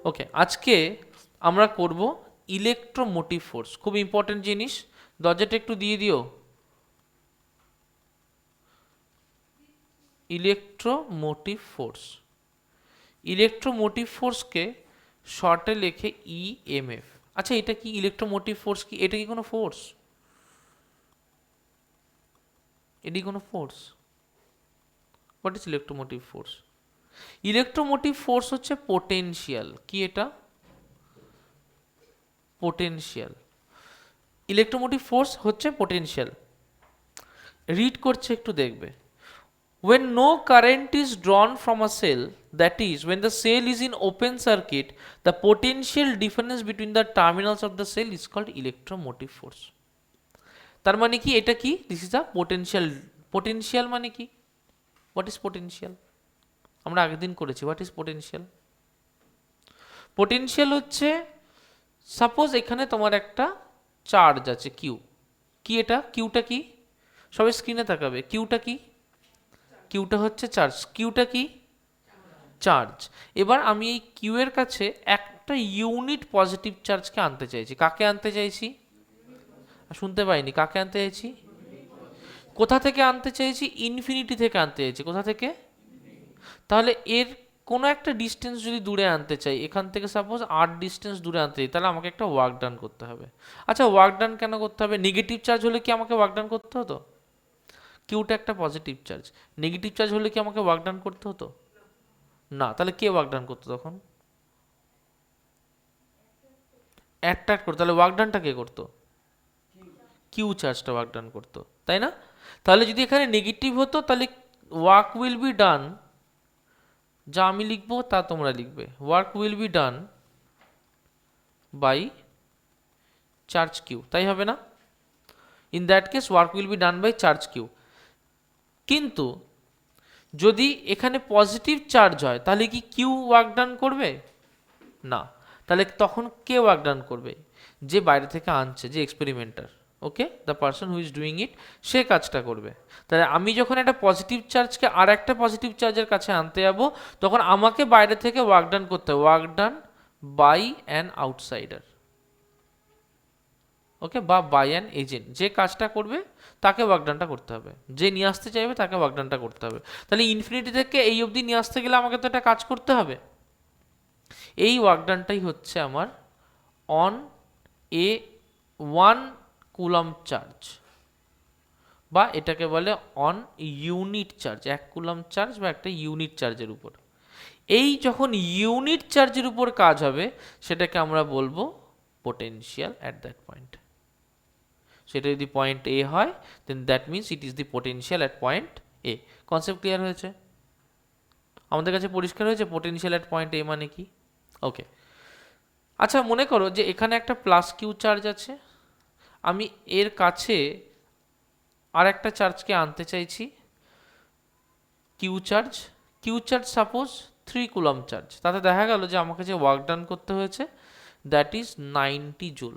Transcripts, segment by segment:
ওকে, আজকে আমরা করব ইলেকট্রোমোটিভ ফোর্স, খুব ইম্পর্টেন্ট জিনিস। দরজাটা একটু দিয়ে দিও। ইলেকট্রোমোটিভ ফোর্স, ইলেকট্রোমোটিভ ফোর্সকে শর্টে লেখে ইএমএফ। আচ্ছা, এটা কি ইলেকট্রোমোটিভ ফোর্স? কি এটা কি কোনো ফোর্স? এটি কোনো force? What is electromotive force? Electromotive force হচ্ছে পোটেনশিয়াল। কি এটা? পোটেনশিয়াল। ইলেকট্রোমোটিভ ফোর্স হচ্ছে পোটেনশিয়াল। রিড করছে, একটু দেখবে। When no current is drawn from a cell, that is, when the cell is in open circuit, the potential difference between the terminals of the cell is called electromotive force. তার মানে কি, এটা কি? This is a potential. Potential মানে কি? What is potential? আমরা আগের দিন করেছি। What is potential? পোটেনশিয়াল হচ্ছে, সাপোজ এখানে তোমার একটা চার্জ আছে কিউ। কি এটা? কিউটা কি? সবাই স্ক্রিনে তাকাবে। কিউটা কি? কিউটা হচ্ছে চার্জ। কিউটা কি? চার্জ। এবার আমি এই কিউ এর কাছে একটা ইউনিট পজিটিভ চার্জকে আনতে চাইছি। কাকে আনতে চাইছি? শুনতে পাইনি। কাকে আনতে চাইছি? কোথা থেকে আনতে চাইছি? ইনফিনিটি থেকে আনতে চাইছি। কোথা থেকে? তাহলে এর কোনো একটা ডিস্টেন্স যদি দূরে আনতে চাই, এখান থেকে সাপোজ আর ডিস্টেন্স দূরে আনতে চাই, তাহলে আমাকে একটা ওয়ার্ক ডান করতে হবে। আচ্ছা, ওয়ার্ক ডান কেন করতে হবে? নেগেটিভ চার্জ হলে কি আমাকে ওয়ার্ক ডান করতে হতো? কিউটা একটা পজিটিভ চার্জ। নেগেটিভ চার্জ হলে কি আমাকে ওয়ার্ক ডান করতে হতো? না। তাহলে কে ওয়ার্ক ডান করতো তখন? অ্যাট্রাক্ট করতো। তাহলে ওয়ার্ক ডানটা কে করতো? কিউ চার্জটা ওয়ার্ক ডান করতো, তাই না? তাহলে যদি এখানে নেগেটিভ হতো, তাহলে ওয়ার্ক উইল বি ডান, যা আমি লিখবো তা তোমরা লিখবে, work will be done by charge q, তাই হবে না? In that case work will be done by charge q. কিন্তু যদি এখানে পজিটিভ চার্জ হয়, তাহলে কি কিউ ওয়ার্ক ডান করবে? না। তাহলে তখন কে ওয়ার্ক ডান করবে? যে বাইরে থেকে আনছে, যে experimenter. Okay, the person who is doing it, সে কাজটা করবে। তাহলে আমি যখন একটা পজিটিভ চার্জকে আর একটা পজিটিভ চার্জের কাছে আনতে যাবো, তখন আমাকে বাইরে থেকে ওয়ার্ক ডান করতে হবে, work done by an outsider. Okay, বা বাই অ্যান এজেন্ট। যে কাজটা করবে তাকে ওয়ার্কডানটা করতে হবে, যে নিয়ে আসতে চাইবে তাকে ওয়ার্কডানটা করতে হবে। তাহলে ইনফিনিটি থেকে এই অবধি নিয়ে আসতে গেলে আমাকে তো একটা কাজ করতে হবে। এই ওয়ার্কডানটাই হচ্ছে আমার অন এ 1 কুলম চার্জ, বা এটাকে বলে on unit charge. 1 coulomb charge বা একটা ইউনিট চার্জের উপর। এই যখন ইউনিট চার্জের উপর কাজ হবে, সেটাকে আমরা বলবো পোটেনশিয়াল অ্যাট দ্যাট পয়েন্ট। সেটা যদি পয়েন্ট এ হয়, then that means it is the potential at point A. Concept clear হয়েছে? আমাদের কাছে পরিষ্কার হয়েছে পোটেনশিয়াল অ্যাট পয়েন্ট এ মানে কি? ওকে। আচ্ছা, মনে করো যে এখানে একটা প্লাস কিউ চার্জ আছে, আমি এর কাছে আর একটা চার্জকে আনতে চাইছি, q charge. Q charge suppose 3 coulomb charge. তাতে দেখা গেল যে আমাকে যে ওয়ার্ক ডান করতে হয়েছে, দ্যাট ইজ 90 জুল।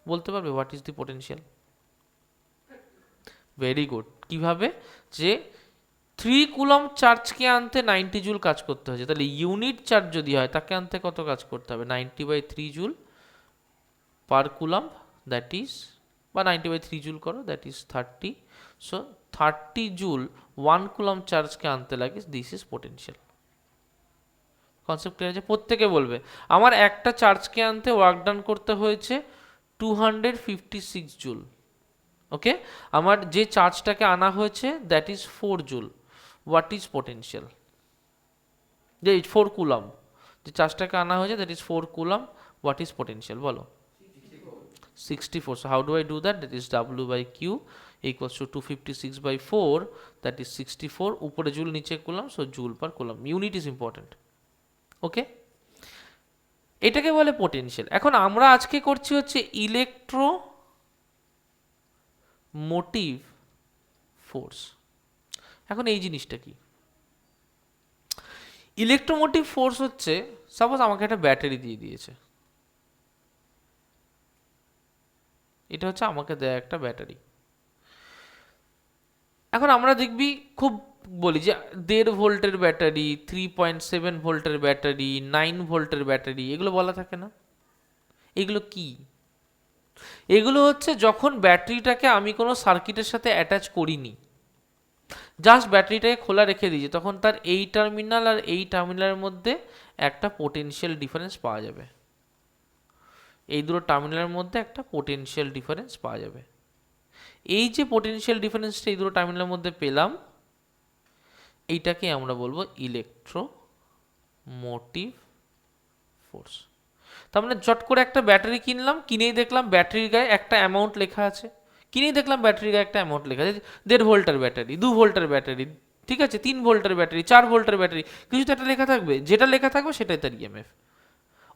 বলতে পারবে what is the potential? Very good. কিভাবে? যে 3 কুলম চার্জকে আনতে 90 জুল কাজ করতে হয়েছে, তাহলে ইউনিট চার্জ যদি হয় তাকে আনতে কত কাজ করতে হবে? 90/3 joule per coulomb, that is, বা 90/3 জুল করো, that is 30। So 30 joule 1 coulomb চার্জকে আনতে লাগে। This is potential. Concept clear আছে? প্রত্যেকে বলবে আমার একটা চার্জকে আনতে ওয়ার্ক ডান করতে হয়েছে 256 জুল। ওকে, আমার যে চার্জটাকে আনা হয়েছে that is 4 joule. What is potential? যে 4 কুলম, যে চার্জটাকে আনা হয়েছে that is 4 coulomb. What is potential বলো? 64. So how do I do that? That is W by Q equals to 256/4, that is 64. উপরে জুল, নিচে coulomb, so joule per coulomb. Unit is important. Okay, এটাকে বলে potential. এখন আমরা আজকে করছি হচ্ছে ইলেকট্রোমোটিভ ফোর্স। এখন এই জিনিসটা কি? ইলেকট্রোমোটিভ ফোর্স হচ্ছে, সাপোজ আমাকে একটা ব্যাটারি দিয়ে দিয়েছে। এটা হচ্ছে আমাকে দেয়া একটা ব্যাটারি। এখন আমরা দেখবি খুব বলি যে 1.5 ভোল্টের ব্যাটারি, 3.7 ভোল্টের ব্যাটারি, 9 ভোল্টের ব্যাটারি, এগুলো বলা থাকে না? এগুলো কি? এগুলো হচ্ছে যখন ব্যাটারিটাকে আমি কোনো সার্কিটের সাথে অ্যাটাচ করিনি, জাস্ট ব্যাটারিটাকে খোলা রেখে দিয়েছি, তখন তার এই টার্মিনাল আর এই টার্মিনালের মধ্যে একটা পোটেনশিয়াল ডিফারেন্স পাওয়া যাবে। এই দুটো টার্মিনালের মধ্যে একটা পোটেনশিয়াল ডিফারেন্স পাওয়া যাবে। এই যে পোটেনশিয়াল ডিফারেন্সটা এই দুটো টার্মিনালের মধ্যে পেলাম, এইটাকে আমরা বলবো ইলেকট্রোমোটিভ ফোর্স। তার মানে চট করে একটা ব্যাটারি কিনলাম, কিনেই দেখলাম ব্যাটারির গায়ে একটা অ্যামাউন্ট লেখা আছে, কিনেই দেখলাম ব্যাটারির গায়ে একটা অ্যামাউন্ট লেখা আছে, 1.5 ভোল্টের ব্যাটারি, 2 ভোল্টের ব্যাটারি, ঠিক আছে, 3 ভোল্টের ব্যাটারি, 4 ভোল্টের ব্যাটারি, কিছু তো একটা লেখা থাকবে, যেটা লেখা থাকবে সেটাই তার ইএমএফ।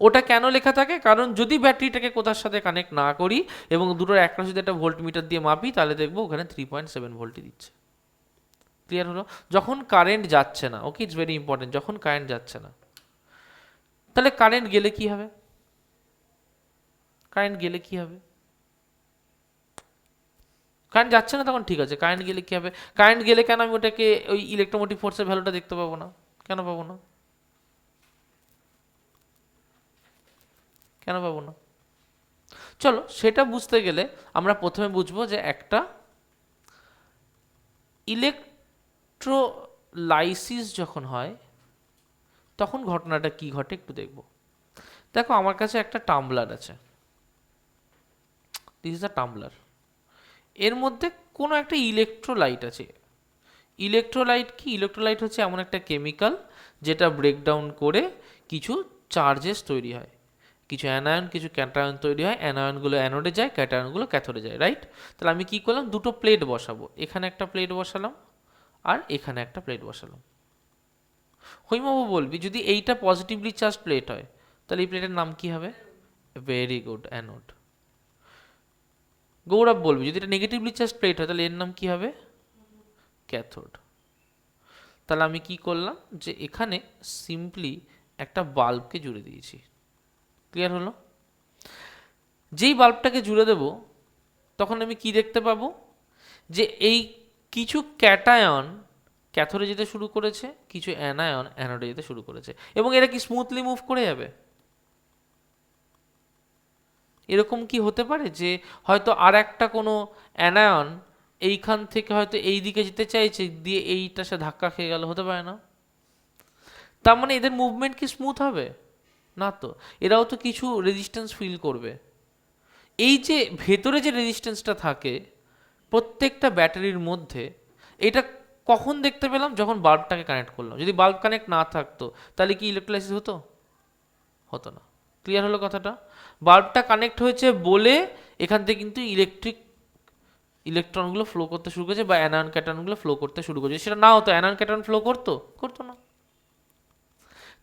ওটা কেন লেখা থাকে? কারণ যদি ব্যাটারিটাকে কোথার সাথে কানেক্ট না করি এবং দুটোর একটা যদি একটা ভোল্ট মিটার দিয়ে মাপি, তাহলে দেখবো ওখানে 3.7 ভোল্টই দিচ্ছে। ক্লিয়ার হলো? যখন কারেন্ট যাচ্ছে না, ওকে, ইটস ভেরি ইম্পর্টেন্ট, যখন কারেন্ট যাচ্ছে না, তাহলে কারেন্ট গেলে কি হবে? কারেন্ট গেলে কি হবে? কারেন্ট যাচ্ছে না তখন ঠিক আছে, কারেন্ট গেলে কি হবে? কারেন্ট গেলে কেন আমি ওটাকে ওই ইলেকট্রোমোটিভ ফোর্সের ভ্যালুটা দেখতে পাবো না? কেন পাবো না? কেন পাবো না? চলো সেটা বুঝতে গেলে আমরা প্রথমে বুঝবো যে একটা ইলেকট্রোলাইসিস যখন হয় তখন ঘটনাটা কি ঘটে একটু দেখব। দেখো আমার কাছে একটা টাম্বলার আছে, দিস ইজ আ টাম্বলার, এর মধ্যে কোনো একটা ইলেকট্রোলাইট আছে। ইলেকট্রোলাইট কি? ইলেকট্রোলাইট হচ্ছে এমন একটা কেমিক্যাল যেটা ব্রেকডাউন করে কিছু চার্জেস তৈরি হয়, কিছু অ্যানায়ন কিছু ক্যাটায়ন তৈরি হয়, অ্যানায়নগুলো অ্যানোডে যায়, ক্যাটায়নগুলো ক্যাথোডে যায়, রাইট? তাহলে আমি কি করলাম, দুটো প্লেট বসাবো, এখানে একটা প্লেট বসালাম আর এখানে একটা প্লেট বসালাম। হৈমবাবু বলবি যদি এইটা পজিটিভলি চার্জ প্লেট হয় তাহলে এই প্লেটের নাম কি হবে? Very good, anode. গৌরব বলবি যদি এটা নেগেটিভলি চার্জ প্লেট হয় তাহলে এর নাম কি হবে? ক্যাথোড। তাহলে আমি কি করলাম যে এখানে সিম্পলি একটা বাল্বকে জুড়ে দিয়েছি। ক্লিয়ার হলো? যেই বাল্বটাকে জুড়ে দেব তখন আমি কি দেখতে পাবো, যে এই কিছু ক্যাটায়ন ক্যাথোডে যেতে শুরু করেছে, কিছু অ্যানায়ন অ্যানোডে যেতে শুরু করেছে, এবং এরা কি স্মুথলি মুভ করে যাবে? এরকম কি হতে পারে যে হয়তো আর একটা কোনো অ্যানায়ন এইখান থেকে হয়তো এই দিকে যেতে চাইছে, দিয়ে এইটা সে ধাক্কা খেয়ে গেল? হতে পারে না? তার মানে এদের মুভমেন্ট কি স্মুথ হবে? না তো, এরাও তো কিছু রেজিস্ট্যান্স ফিল করবে। এই যে ভেতরে যে রেজিস্ট্যান্সটা থাকে প্রত্যেকটা ব্যাটারির মধ্যে, এটা কখন দেখতে পেলাম? যখন বাল্বটাকে কানেক্ট করলাম। যদি বাল্ব কানেক্ট না থাকতো তাহলে কি ইলেকট্রোলাইসিস হতো? হতো না। ক্লিয়ার হলো কথাটা? বাল্বটা কানেক্ট হয়েছে বলে এখান থেকে কিন্তু ইলেকট্রনগুলো ফ্লো করতে শুরু করেছে, বা অ্যানায়ন ক্যাটায়নগুলো ফ্লো করতে শুরু করেছে। সেটা না হতো, অ্যানায়ন ক্যাটায়ন ফ্লো করতো? করতো না।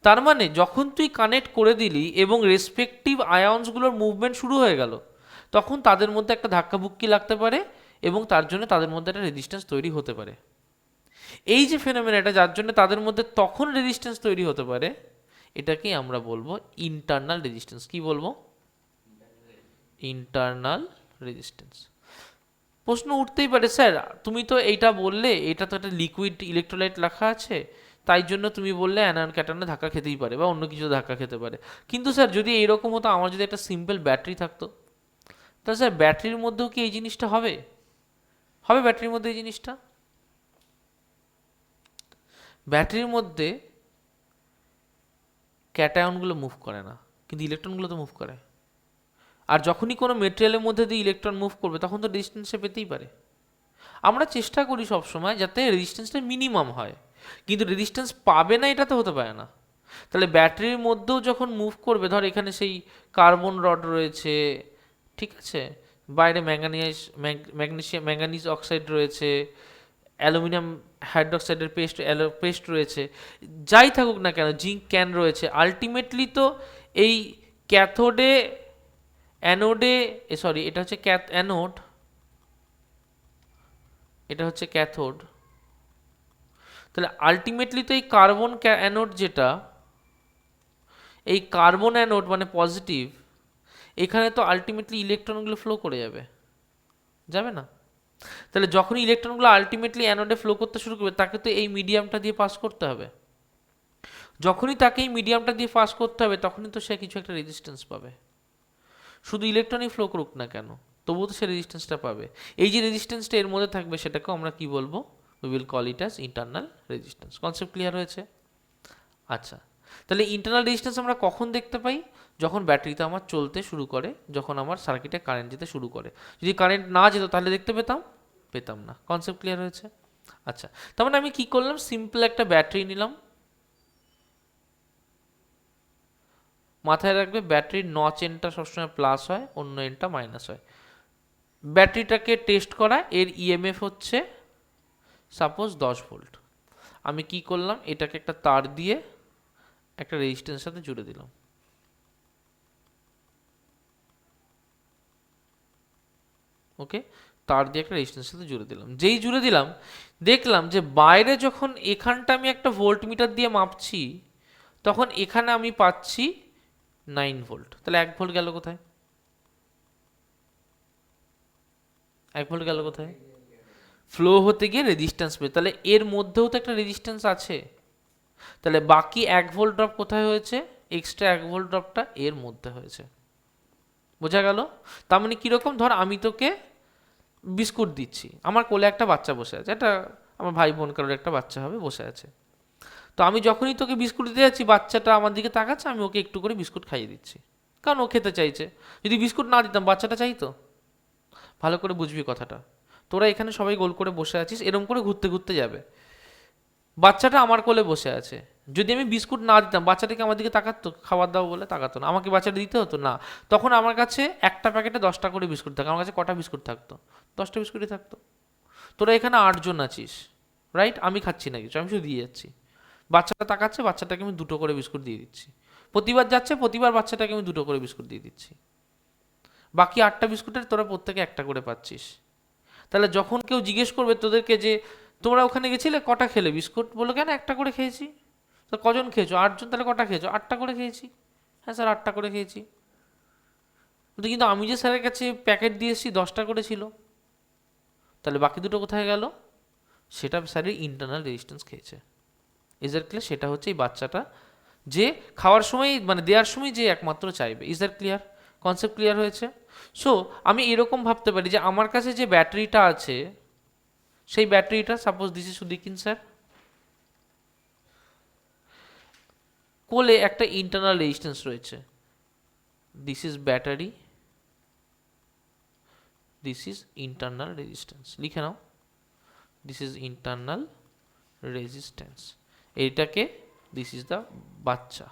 তার মানে যখন তুই কানেক্ট করে দিলি এবং রেসপেক্টিভ আয়ন্সগুলোর মুভমেন্ট শুরু হয়ে গেল, তখন তাদের মধ্যে একটা ধাক্কাবুক্কি লাগতে পারে এবং তার জন্য তাদের মধ্যে একটা রেজিস্ট্যান্স তৈরি হতে পারে। এই যে ফেনোমেনাটা, যার জন্য তাদের মধ্যে তখন রেজিস্ট্যান্স তৈরি হতে পারে, এটাকেই আমরা বলবো ইন্টারনাল রেজিস্ট্যান্স। কি বলবো? Internal resistance. প্রশ্ন উঠতেই পারে, স্যার তুমি তো এইটা বললে, এটা তো একটা লিকুইড ইলেকট্রোলাইট লেখা আছে, তাই জন্য তুমি বললে অ্যানায়ন ক্যাটায়নে ধাক্কা খেতেই পারে বা অন্য কিছু ধাক্কা খেতে পারে। কিন্তু স্যার যদি এইরকম হতো, আমার যদি একটা সিম্পল ব্যাটারি থাকতো, তাহলে স্যার ব্যাটারির মধ্যেও কি এই জিনিসটা হবে? হবে ব্যাটারির মধ্যে এই জিনিসটা? ব্যাটারির মধ্যে ক্যাটায়নগুলো মুভ করে না, কিন্তু ইলেকট্রনগুলো তো মুভ করে। আর যখনই কোনো মেটেরিয়ালের মধ্যে দিয়ে ইলেকট্রন মুভ করবে তখন তো রেজিস্ট্যান্সে পেতেই পারে। আমরা চেষ্টা করি সবসময় যাতে রেজিস্ট্যান্সটা মিনিমাম হয়, কিন্তু রেজিস্ট্যান্স পাবে না এটা তো হতে পারে না। তাহলে ব্যাটারির মধ্যেও যখন মুভ করবে, ধর এখানে সেই কার্বন রড রয়েছে, ঠিক আছে, বাইরে ম্যাঙ্গানিজ অক্সাইড রয়েছে, অ্যালুমিনিয়াম হাইড্রোক্সাইডের পেস্ট রয়েছে, যাই থাকুক না কেন, জিঙ্ক ক্যান রয়েছে, আলটিমেটলি তো এই ক্যাথোডে অ্যানোডে, সরি এটা হচ্ছে অ্যানোড, এটা হচ্ছে ক্যাথোড। তাহলে আলটিমেটলি তো এই কার্বন অ্যানোড, যেটা এই কার্বন অ্যানোড মানে পজিটিভ, এখানে তো আলটিমেটলি ইলেকট্রনগুলো ফ্লো করে যাবে, যাবে না? তাহলে যখন ইলেকট্রনগুলো আলটিমেটলি অ্যানোডে ফ্লো করতে শুরু করবে তাকে তো এই মিডিয়ামটা দিয়ে পাস করতে হবে। যখনই তাকে এই মিডিয়ামটা দিয়ে পাস করতে হবে তখনই তো সে কিছু একটা রেজিস্ট্যান্স পাবে। শুধু ইলেকট্রনই ফ্লো করুক না কেন, তবুও তো সে রেজিস্ট্যান্সটা পাবে। এই যে রেজিস্ট্যান্সটা এর মধ্যে থাকবে সেটাকেও আমরা কি বলবো? We will call it as internal resistance. Concept clear হয়েছে? আচ্ছা, তাহলে ইন্টারনাল রেজিস্ট্যান্স আমরা কখন দেখতে পাই? যখন ব্যাটারিটা আমার চলতে শুরু করে, যখন আমার সার্কিটে কারেন্ট যেতে শুরু করে। যদি কারেন্ট না যেত তাহলে দেখতে পেতাম না। কনসেপ্ট ক্লিয়ার হয়েছে? আচ্ছা, তার মানে আমি কি করলাম? সিম্পল একটা ব্যাটারি নিলাম। মাথায় রাখবে ব্যাটারির নচ এনটা সবসময় প্লাস হয়, অন্য এনটা মাইনাস হয়। ব্যাটারিটাকে টেস্ট করা, এর ইএমএফ হচ্ছে সাপোজ 10 ভোল্ট। আমি কি করলাম? এটাকে একটা তার দিয়ে একটা রেজিস্ট্যান্সের সাথে জুড়ে দিলাম। ওকে, তার দিয়ে একটা রেজিস্ট্যান্সের সাথে জুড়ে দিলাম। যেই জুড়ে দিলাম দেখলাম যে বাইরে যখন এখানটা আমি একটা ভোল্ট মিটার দিয়ে মাপছি তখন এখানে আমি পাচ্ছি 9 ভোল্ট। তাহলে 1 ভোল্ট গেল কোথায়? 1 ভোল্ট গেল কোথায়? ফ্লো হতে গিয়ে রেজিস্ট্যান্স পেয়ে। তাহলে এর মধ্যেও তো একটা রেজিস্ট্যান্স আছে। তাহলে বাকি 1 ভোল্ট ড্রপ কোথায় হয়েছে? এক্সট্রা 1 ভোল্ট ড্রপটা এর মধ্যে হয়েছে। বোঝা গেল? তার মানে কীরকম? ধর আমি তোকে বিস্কুট দিচ্ছি, আমার কোলে একটা বাচ্চা বসে আছে, এটা আমার ভাই বোন কারোর একটা বাচ্চা হবে, বসে আছে। তো আমি যখনই তোকে বিস্কুট দিতে যাচ্ছি বাচ্চাটা আমার দিকে তাকাচ্ছে, আমি ওকে একটু করে বিস্কুট খাইয়ে দিচ্ছি, কারণ ও খেতে চাইছে। যদি বিস্কুট না দিতাম বাচ্চাটা চাইতো? ভালো করে বুঝবি কথাটা। তোরা এখানে সবাই গোল করে বসে আছিস, এরম করে ঘুরতে ঘুরতে যাবে। বাচ্চাটা আমার কোলে বসে আছে, যদি আমি বিস্কুট না দিতাম বাচ্চাটাকে আমার দিকে তাকাতো? খাবার দাও বলে তাকাতো না। আমাকে বাচ্চাটা দিতে হতো না। তখন আমার কাছে একটা প্যাকেটে 10টা করে বিস্কুট থাকতো। আমার কাছে কটা বিস্কুট থাকতো? 10টা বিস্কুটই থাকতো। তোরা এখানে 8 জন আছিস, রাইট? আমি খাচ্ছি না কিছু, আমি শুধু দিয়ে যাচ্ছি। বাচ্চাটা তাকাচ্ছে, বাচ্চাটাকে আমি 2টো করে বিস্কুট দিয়ে দিচ্ছি। প্রতিবার যাচ্ছে, প্রতিবার বাচ্চাটাকে আমি 2টো করে বিস্কুট দিয়ে দিচ্ছি। বাকি 8টা বিস্কুটের তোরা প্রত্যেকে একটা করে পাচ্ছিস। তাহলে যখন কেউ জিজ্ঞেস করবে তোদেরকে যে তোমরা ওখানে গেছিলে কটা খেলে বিস্কুট, বলো কেন একটা করে খেয়েছি। তো কজন খেয়েছো? 8 জন। তাহলে কটা খেয়েছো? 8টা করে খেয়েছি। হ্যাঁ স্যার 8টা করে খেয়েছি। কিন্তু আমি যে স্যারের কাছে প্যাকেট দিয়ে এসেছি 10টা করে ছিল। তাহলে বাকি 2টো কোথায় গেল? সেটা স্যারের ইন্টারনাল রেজিস্ট্যান্স খেয়েছে। Is that clear? সেটা হচ্ছে এই বাচ্চাটা যে খাওয়ার সময় মানে দেওয়ার সময় যে একমাত্র চাইবে। Is that clear? Concept clear হয়েছে? সো আমি এরকম ভাবতে পারি যে আমার কাছে যে ব্যাটারিটা আছে সেই ব্যাটারিটা, সাপোজ দিস ইজ সুদিকিন স্যার, কোলে একটা ইন্টারনাল রেজিস্ট্যান্স রয়েছে। This is battery, this is internal resistance. লিখে নাও, দিস ইজ ইন্টারনাল রেজিস্ট্যান্স। এইটাকে দিস ইজ দ্য বাচ্চা।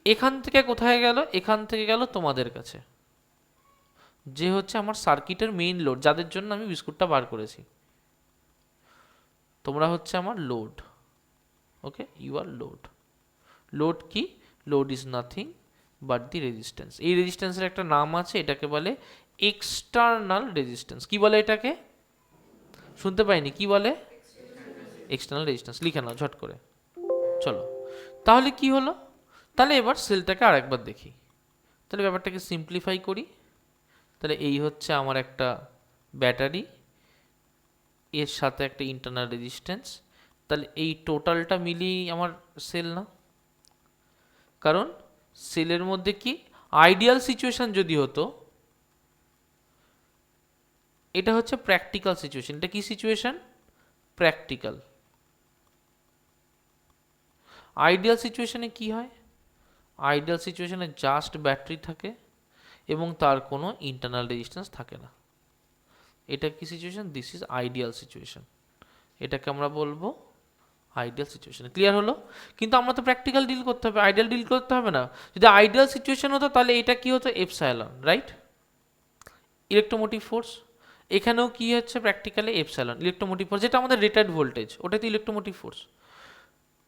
এখান থেকে কোথায় গেল? এখান থেকে গেল তোমাদের কাছে, যে হচ্ছে আমার সার্কিটের মেইন লোড, যাদের জন্য আমি বিস্কুটটা বার করেছি। তোমরা হচ্ছে আমার load. Okay, you are load. Load কি? Load is nothing but the resistance. এই রেজিস্ট্যান্সের একটা নাম আছে, এটাকে বলে এক্সটার্নাল রেজিস্ট্যান্স। কি বলে এটাকে? শুনতে পাইনি, কি বলে? External resistance. লিখে নাও ঝট করে। চলো, তাহলে কি হলো? তাহলে এবার সেলটাকে আরেকবার দেখি। তাহলে ব্যাপারটাকে সিম্পলিফাই করি। তাহলে এই হচ্ছে আমার একটা ব্যাটারি, এর সাথে একটা ইন্টারনাল রেজিস্ট্যান্স। তাহলে এই টোটালটা মিলিয়েই আমার সেল না? কারণ সেলের মধ্যে কি আইডিয়াল সিচুয়েশন যদি হতো, এটা হচ্ছে প্র্যাকটিক্যাল সিচুয়েশন। এটা কি সিচুয়েশন? প্র্যাকটিক্যাল। আইডিয়াল সিচুয়েশনে কি হয়? আইডিয়াল সিচুয়েশনে জাস্ট ব্যাটারি থাকে এবং তার কোনো ইন্টারনাল রেজিস্ট্যান্স থাকে না। এটা কি situation? This is ideal situation. এটাকে আমরা বলবো আইডিয়াল সিচুয়েশন। ক্লিয়ার হলো? কিন্তু আমরা তো প্র্যাকটিক্যাল ডিল করতে হবে, আইডিয়াল ডিল করতে হবে না। যদি আইডিয়াল সিচুয়েশন হতো তাহলে এটা কি হতো? Epsilon, right? Electromotive force. এখানেও কি হচ্ছে প্র্যাকটিক্যালি? এপসাইলন। ইলেকট্রোমোটিভ ফোর্স যেটা আমাদের রেটেড ভোল্টেজ, ওটাই তো ইলেকট্রোমোটিভ ফোর্স।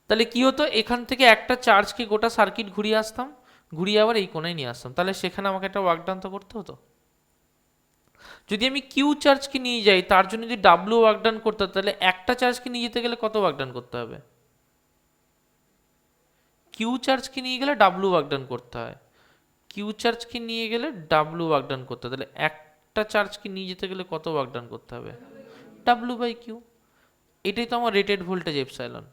তাহলে কি হতো? এখান থেকে একটা চার্জকে গোটা সার্কিট ঘুরিয়ে আসতাম, ঘুরিয়ে আবার এই কোণায় নিয়ে আসতাম। তাহলে সেখানে আমাকে একটা ওয়ার্ক ডান তো করতে হতো। যদি আমি কিউ চার্জকে নিয়ে যাই তার জন্য যদি ডাব্লিউ ওয়ার্ক ডান করতে হতো, তাহলে একটা চার্জকে নিয়ে যেতে গেলে কত ওয়ার্ক ডান করতে হবে? কিউ চার্জকে নিয়ে গেলে ডাব্লিউ ওয়ার্ক ডান করতে হয়। কিউ চার্জকে নিয়ে গেলে ডাব্লিউ ওয়ার্ক ডান করতে হয়। তাহলে একটা চার্জকে নিয়ে যেতে গেলে কত ওয়ার্ক ডান করতে হবে? W by q. এটাই তো আমার রেটেড ভোল্টেজ এপসাইলন।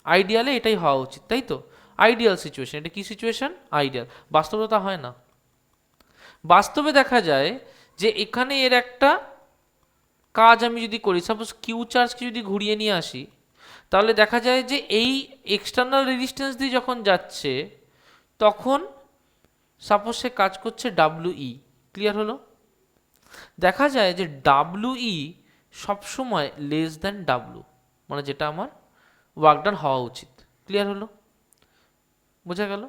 আইডিয়ালে এটাই হওয়া উচিত, তাই তো? Ideal situation. এটা কি সিচুয়েশন? আইডিয়াল। বাস্তবে তা হয় না। বাস্তবে দেখা যায় যে এখানে এর একটা কাজ আমি যদি করি, সাপোজ কিউ চার্জকে যদি ঘুরিয়ে নিয়ে আসি, তাহলে দেখা যায় যে এই এক্সটার্নাল রেজিস্ট্যান্স দিয়ে যখন যাচ্ছে তখন সাপোজ সে কাজ করছে ডাব্লু ই। ক্লিয়ার হলো? দেখা যায় যে ডাব্লু ই সবসময় লেস দ্যান ডাব্লু, মানে যেটা আমার ওয়ার্ক ডান হওয়া উচিত। ক্লিয়ার হলো? বোঝা গেল?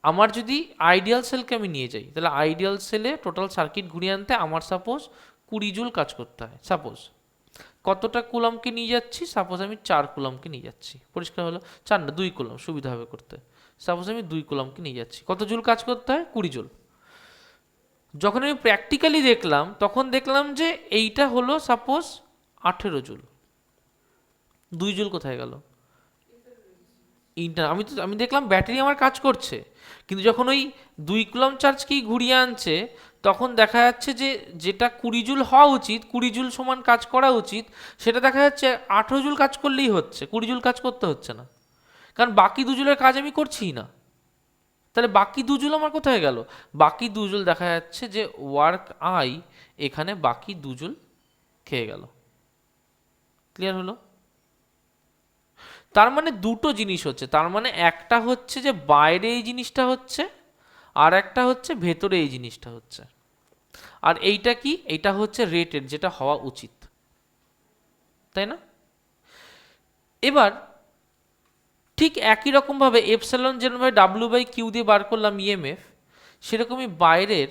আমার যদি আইডিয়াল সেলকে আমি নিয়ে যাই, তাহলে আইডিয়াল সেলে টোটাল সার্কিট ঘুরিয়ে আনতে আমার সাপোজ 20 জুল কাজ করতে হয়। সাপোজ কতটা কুলমকে নিয়ে যাচ্ছি? সাপোজ আমি 4 কুলমকে নিয়ে যাচ্ছি। পরিষ্কার হলো? 4 না, 2 কুলম সুবিধা হবে করতে। সাপোজ আমি 2 কুলমকে নিয়ে যাচ্ছি। কত জুল কাজ করতে হয়? 20 জুল। যখন আমি প্র্যাকটিক্যালি দেখলাম তখন দেখলাম যে এইটা হলো সাপোজ 18 জুল। 2 জুল কোথায় গেল? আমি দেখলাম ব্যাটারি আমার কাজ করছে, কিন্তু যখন ওই 2 কুলম চার্জকেই ঘুরিয়ে আনছে তখন দেখা যাচ্ছে যে যেটা 20 জুল হওয়া উচিত, 20 জুল সমান কাজ করা উচিত, সেটা দেখা যাচ্ছে 18 জুল কাজ করলেই হচ্ছে, 20 জুল কাজ করতে হচ্ছে না। কারণ বাকি 2 জুলের কাজ আমি করছিই না। তাহলে বাকি 2 জুল আমার কোথায় গেল? বাকি 2 জুল দেখা যাচ্ছে যে ওয়ার্ক আই এখানে বাকি 2 জুল খেয়ে গেল। ক্লিয়ার হলো? তার মানে দুটো জিনিস হচ্ছে। তার মানে একটা হচ্ছে যে বাইরে এই জিনিসটা হচ্ছে, আর একটা হচ্ছে ভেতরে এই জিনিসটা হচ্ছে। আর এইটা কি? এইটা হচ্ছে রেটেড, যেটা হওয়া উচিত, তাই না? এবার ঠিক একই রকমভাবে এপসাইলন যেরকমভাবে ডাব্লু বাই কিউ দিয়ে বার করলাম ইএমএফ, সেরকমই বাইরের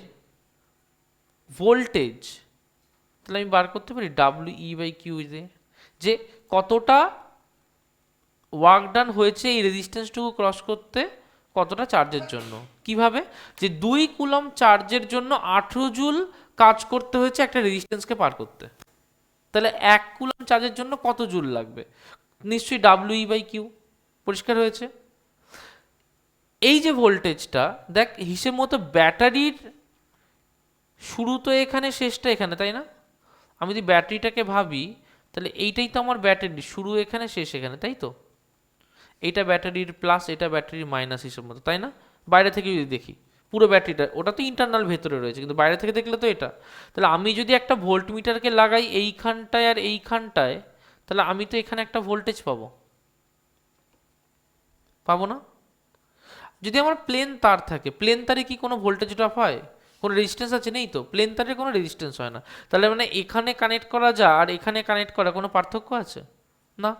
ভোল্টেজ তাহলে আমি বার করতে পারি ডাব্লিউ ই বাই কিউ দিয়ে, যে কতটা ওয়ার্ক ডান হয়েছে এই রেজিস্ট্যান্সটুকু ক্রস করতে কতটা চার্জের জন্য। কিভাবে? যে 2 কুলম চার্জের জন্য 18 জুল কাজ করতে হয়েছে একটা রেজিস্ট্যান্সকে পার করতে। তাহলে 1 কুলম চার্জের জন্য কত জুল লাগবে? নিশ্চয়ই ডাব্লিউ ই বাই কিউ। পরিষ্কার হয়েছে? এই যে ভোল্টেজটা দেখ, হিসেব মতো ব্যাটারির শুরু তো এখানে, শেষটা এখানে, তাই না? আমি যদি ব্যাটারিটাকে ভাবি তাহলে এইটাই তো আমার ব্যাটারি, শুরু এখানে শেষ এখানে, তাই তো? এইটা ব্যাটারির প্লাস, এটা ব্যাটারির মাইনাস হিসেব মতো, তাই না? বাইরে থেকে যদি দেখি পুরো ব্যাটারিটা, ওটা তো ইন্টারনাল ভেতরে রয়েছে, কিন্তু বাইরে থেকে দেখলে তো এটা। তাহলে আমি যদি একটা ভোল্টমিটারকে লাগাই এইখানটায় আর এইখানটায়, তাহলে আমি তো এখানে একটা ভোল্টেজ পাবো, পাবো না? যদি আমার প্লেন তার থাকে, প্লেন তারে কি কোনো ভোল্টেজ ড্রপ হয়? কোনো রেজিস্ট্যান্স আছে? নেই তো। প্লেন তারে কোনো রেজিস্ট্যান্স হয় না। তাহলে মানে এখানে কানেক্ট করা যা আর এখানে কানেক্ট করা কোনো পার্থক্য আছে? না।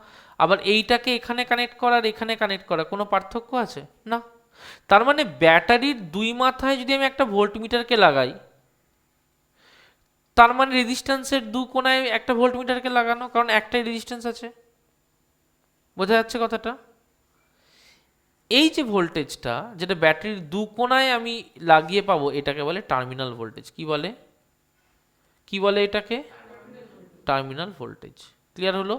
আবার এইটাকে এখানে কানেক্ট করা আর এখানে কানেক্ট করা কোনো পার্থক্য আছে? না। তার মানে ব্যাটারির 2 মাথায় যদি আমি একটা ভোল্টমিটারকে লাগাই, তার মানে রেজিস্ট্যান্সের 2 কোণায় একটা ভোল্টমিটারকে লাগানো, কারণ একটাই রেজিস্ট্যান্স আছে। বোঝা যাচ্ছে কথাটা? এই যে ভোল্টেজটা যেটা ব্যাটারির 2 কোণায় আমি লাগিয়ে পাবো, এটাকে বলে টার্মিনাল ভোল্টেজ। কি বলে? কি বলে এটাকে? Terminal voltage. ক্লিয়ার হলো?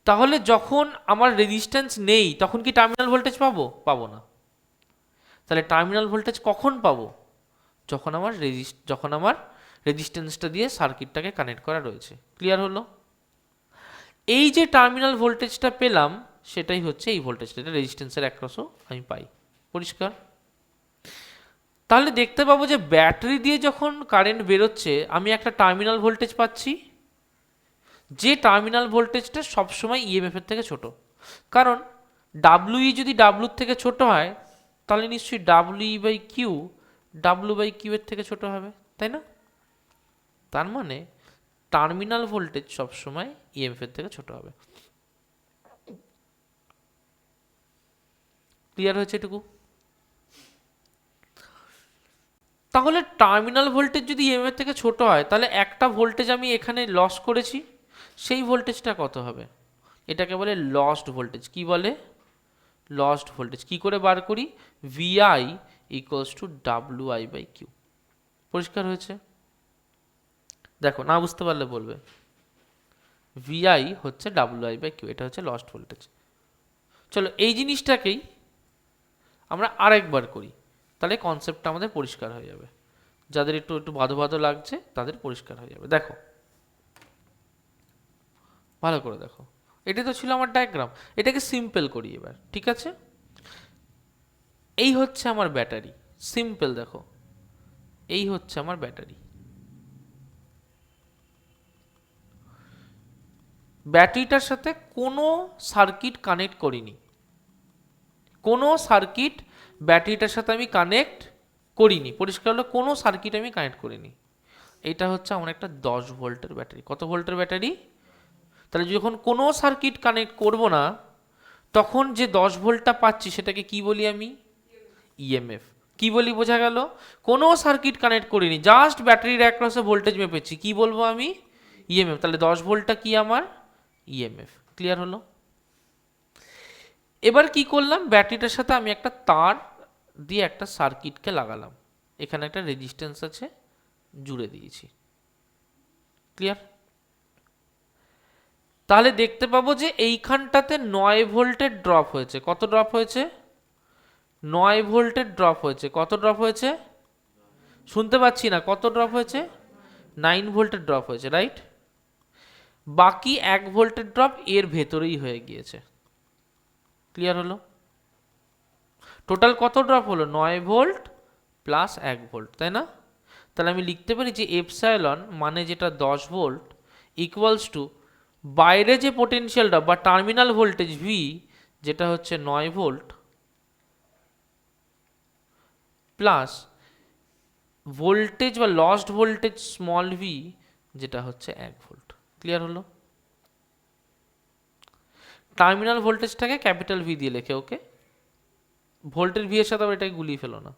তাহলে যখন আমার রেজিস্ট্যান্স নেই তখন কি টার্মিনাল ভোল্টেজ পাবো? পাবো না। তাহলে টার্মিনাল ভোল্টেজ কখন পাবো? যখন আমার রেজিস্ট্যান্সটা দিয়ে সার্কিটটাকে কানেক্ট করা রয়েছে। ক্লিয়ার হলো? এই যে টার্মিনাল ভোল্টেজটা পেলাম সেটাই হচ্ছে এই ভোল্টেজটা, এটা রেজিস্ট্যান্সের অ্যাক্রসও আমি পাই। পরিষ্কার? তাহলে দেখতে পাবো যে ব্যাটারি দিয়ে যখন কারেন্ট বেরোচ্ছে আমি একটা টার্মিনাল ভোল্টেজ পাচ্ছি, যে টার্মিনাল ভোল্টেজটা সবসময় ইএমএফ এর থেকে ছোট। কারণ ডাব্লুই যদি ডাব্লুর থেকে ছোট হয় তাহলে নিশ্চয়ই ডাব্লুই by q W by q এর থেকে ছোট হবে, তাই না? তার মানে টার্মিনাল ভোল্টেজ সবসময় ইএমএফ এর থেকে ছোট হবে। ক্লিয়ার হয়েছে এটুকু? তাহলে টার্মিনাল ভোল্টেজ যদি ইএমএফ থেকে ছোট হয় তাহলে একটা ভোল্টেজ আমি এখানে লস করেছি, সেই ভোল্টেজটা কত হবে? এটাকে বলে লস্ট ভোল্টেজ। কি বলে? Lost voltage. কি করে বার করি? VI equals to W I by q. পরিষ্কার হয়েছে? দেখো, না বুঝতে পারলে বলবে। ভিআই হচ্ছে ডাব্লিউ আই বাই কিউ, এটা হচ্ছে লস্ট ভোল্টেজ। চলো এই জিনিসটাকেই আমরা আরেকবার করি, তাহলে কনসেপ্টটা আমাদের পরিষ্কার হয়ে যাবে। যাদের একটু একটু ভালো ভালো লাগছে তাদের পরিষ্কার হয়ে যাবে। দেখো ভালো করে দেখো, এটা তো ছিল আমার ডায়াগ্রাম, এটাকে সিম্পল করি এবার, ঠিক আছে? এই হচ্ছে আমার ব্যাটারি, সিম্পল দেখো, এই হচ্ছে আমার ব্যাটারি। ব্যাটারিটার সাথে কোনো সার্কিট কানেক্ট করিনি, কোনো সার্কিট ব্যাটারিটার সাথে আমি কানেক্ট করিনি, পরিষ্কার হলো, কোনো সার্কিট আমি কানেক্ট করিনি। এটা হচ্ছে আমার একটা 10 ভোল্টের ব্যাটারি। কত ভোল্টের ব্যাটারি? তাহলে যখন কোনো সার্কিট কানেক্ট করব না, তখন যে 10 ভোল্টটা পাচ্ছি সেটাকে কি বলি আমি? ইএমএফ। কি বলি, বোঝা গেল? কোনো সার্কিট কানেক্ট করিনি, জাস্ট ব্যাটারির অ্যাক্রসে ভোল্টেজ মেপেছি, কি বলবো আমি? ইএমএফ। তাহলে 10 ভোল্টটা কি আমার? ইএমএফ। ক্লিয়ার হলো? এবার কি করলাম, ব্যাটারিটার সাথে আমি একটা তার দিয়ে একটা সার্কিটকে লাগালাম, এখানে একটা রেজিস্ট্যান্স আছে, জুড়ে দিয়েছি। ক্লিয়ার? তাহলে দেখতে পাবো যে এইখানটাতে 9 ভোল্টের ড্রপ হয়েছে। কত ড্রপ হয়েছে? 9 ভোল্টের ড্রপ হয়েছে। কত ড্রপ হয়েছে? শুনতে পাচ্ছি না, কত ড্রপ হয়েছে? 9 ভোল্টের ড্রপ হয়েছে, রাইট? বাকি 1 ভোল্টের ড্রপ এর ভেতরেই হয়ে গিয়েছে। ক্লিয়ার হলো? টোটাল কত ড্রপ হলো? 9 ভোল্ট প্লাস 1 ভোল্ট, তাই না? তাহলে আমি লিখতে পারি যে এপসাইলন মানে যেটা 10 ভোল্ট ইকুয়ালস টু বাইরে যে পোটেনশিয়াল ড্রপ বা টার্মিনাল ভোল্টেজ ভি যেটা হচ্ছে 9 ভোল্ট প্লাস ভোল্টেজ বা লস্ট ভোল্টেজ স্মল ভি যেটা হচ্ছে 1 ভোল্ট। ক্লিয়ার হলো? টার্মিনাল ভোল্টেজটাকে ক্যাপিটাল ভি দিয়ে লেখে, ওকে? ভোল্টের ভি এর সাথে আবার এটাকে গুলিয়ে ফেলো না।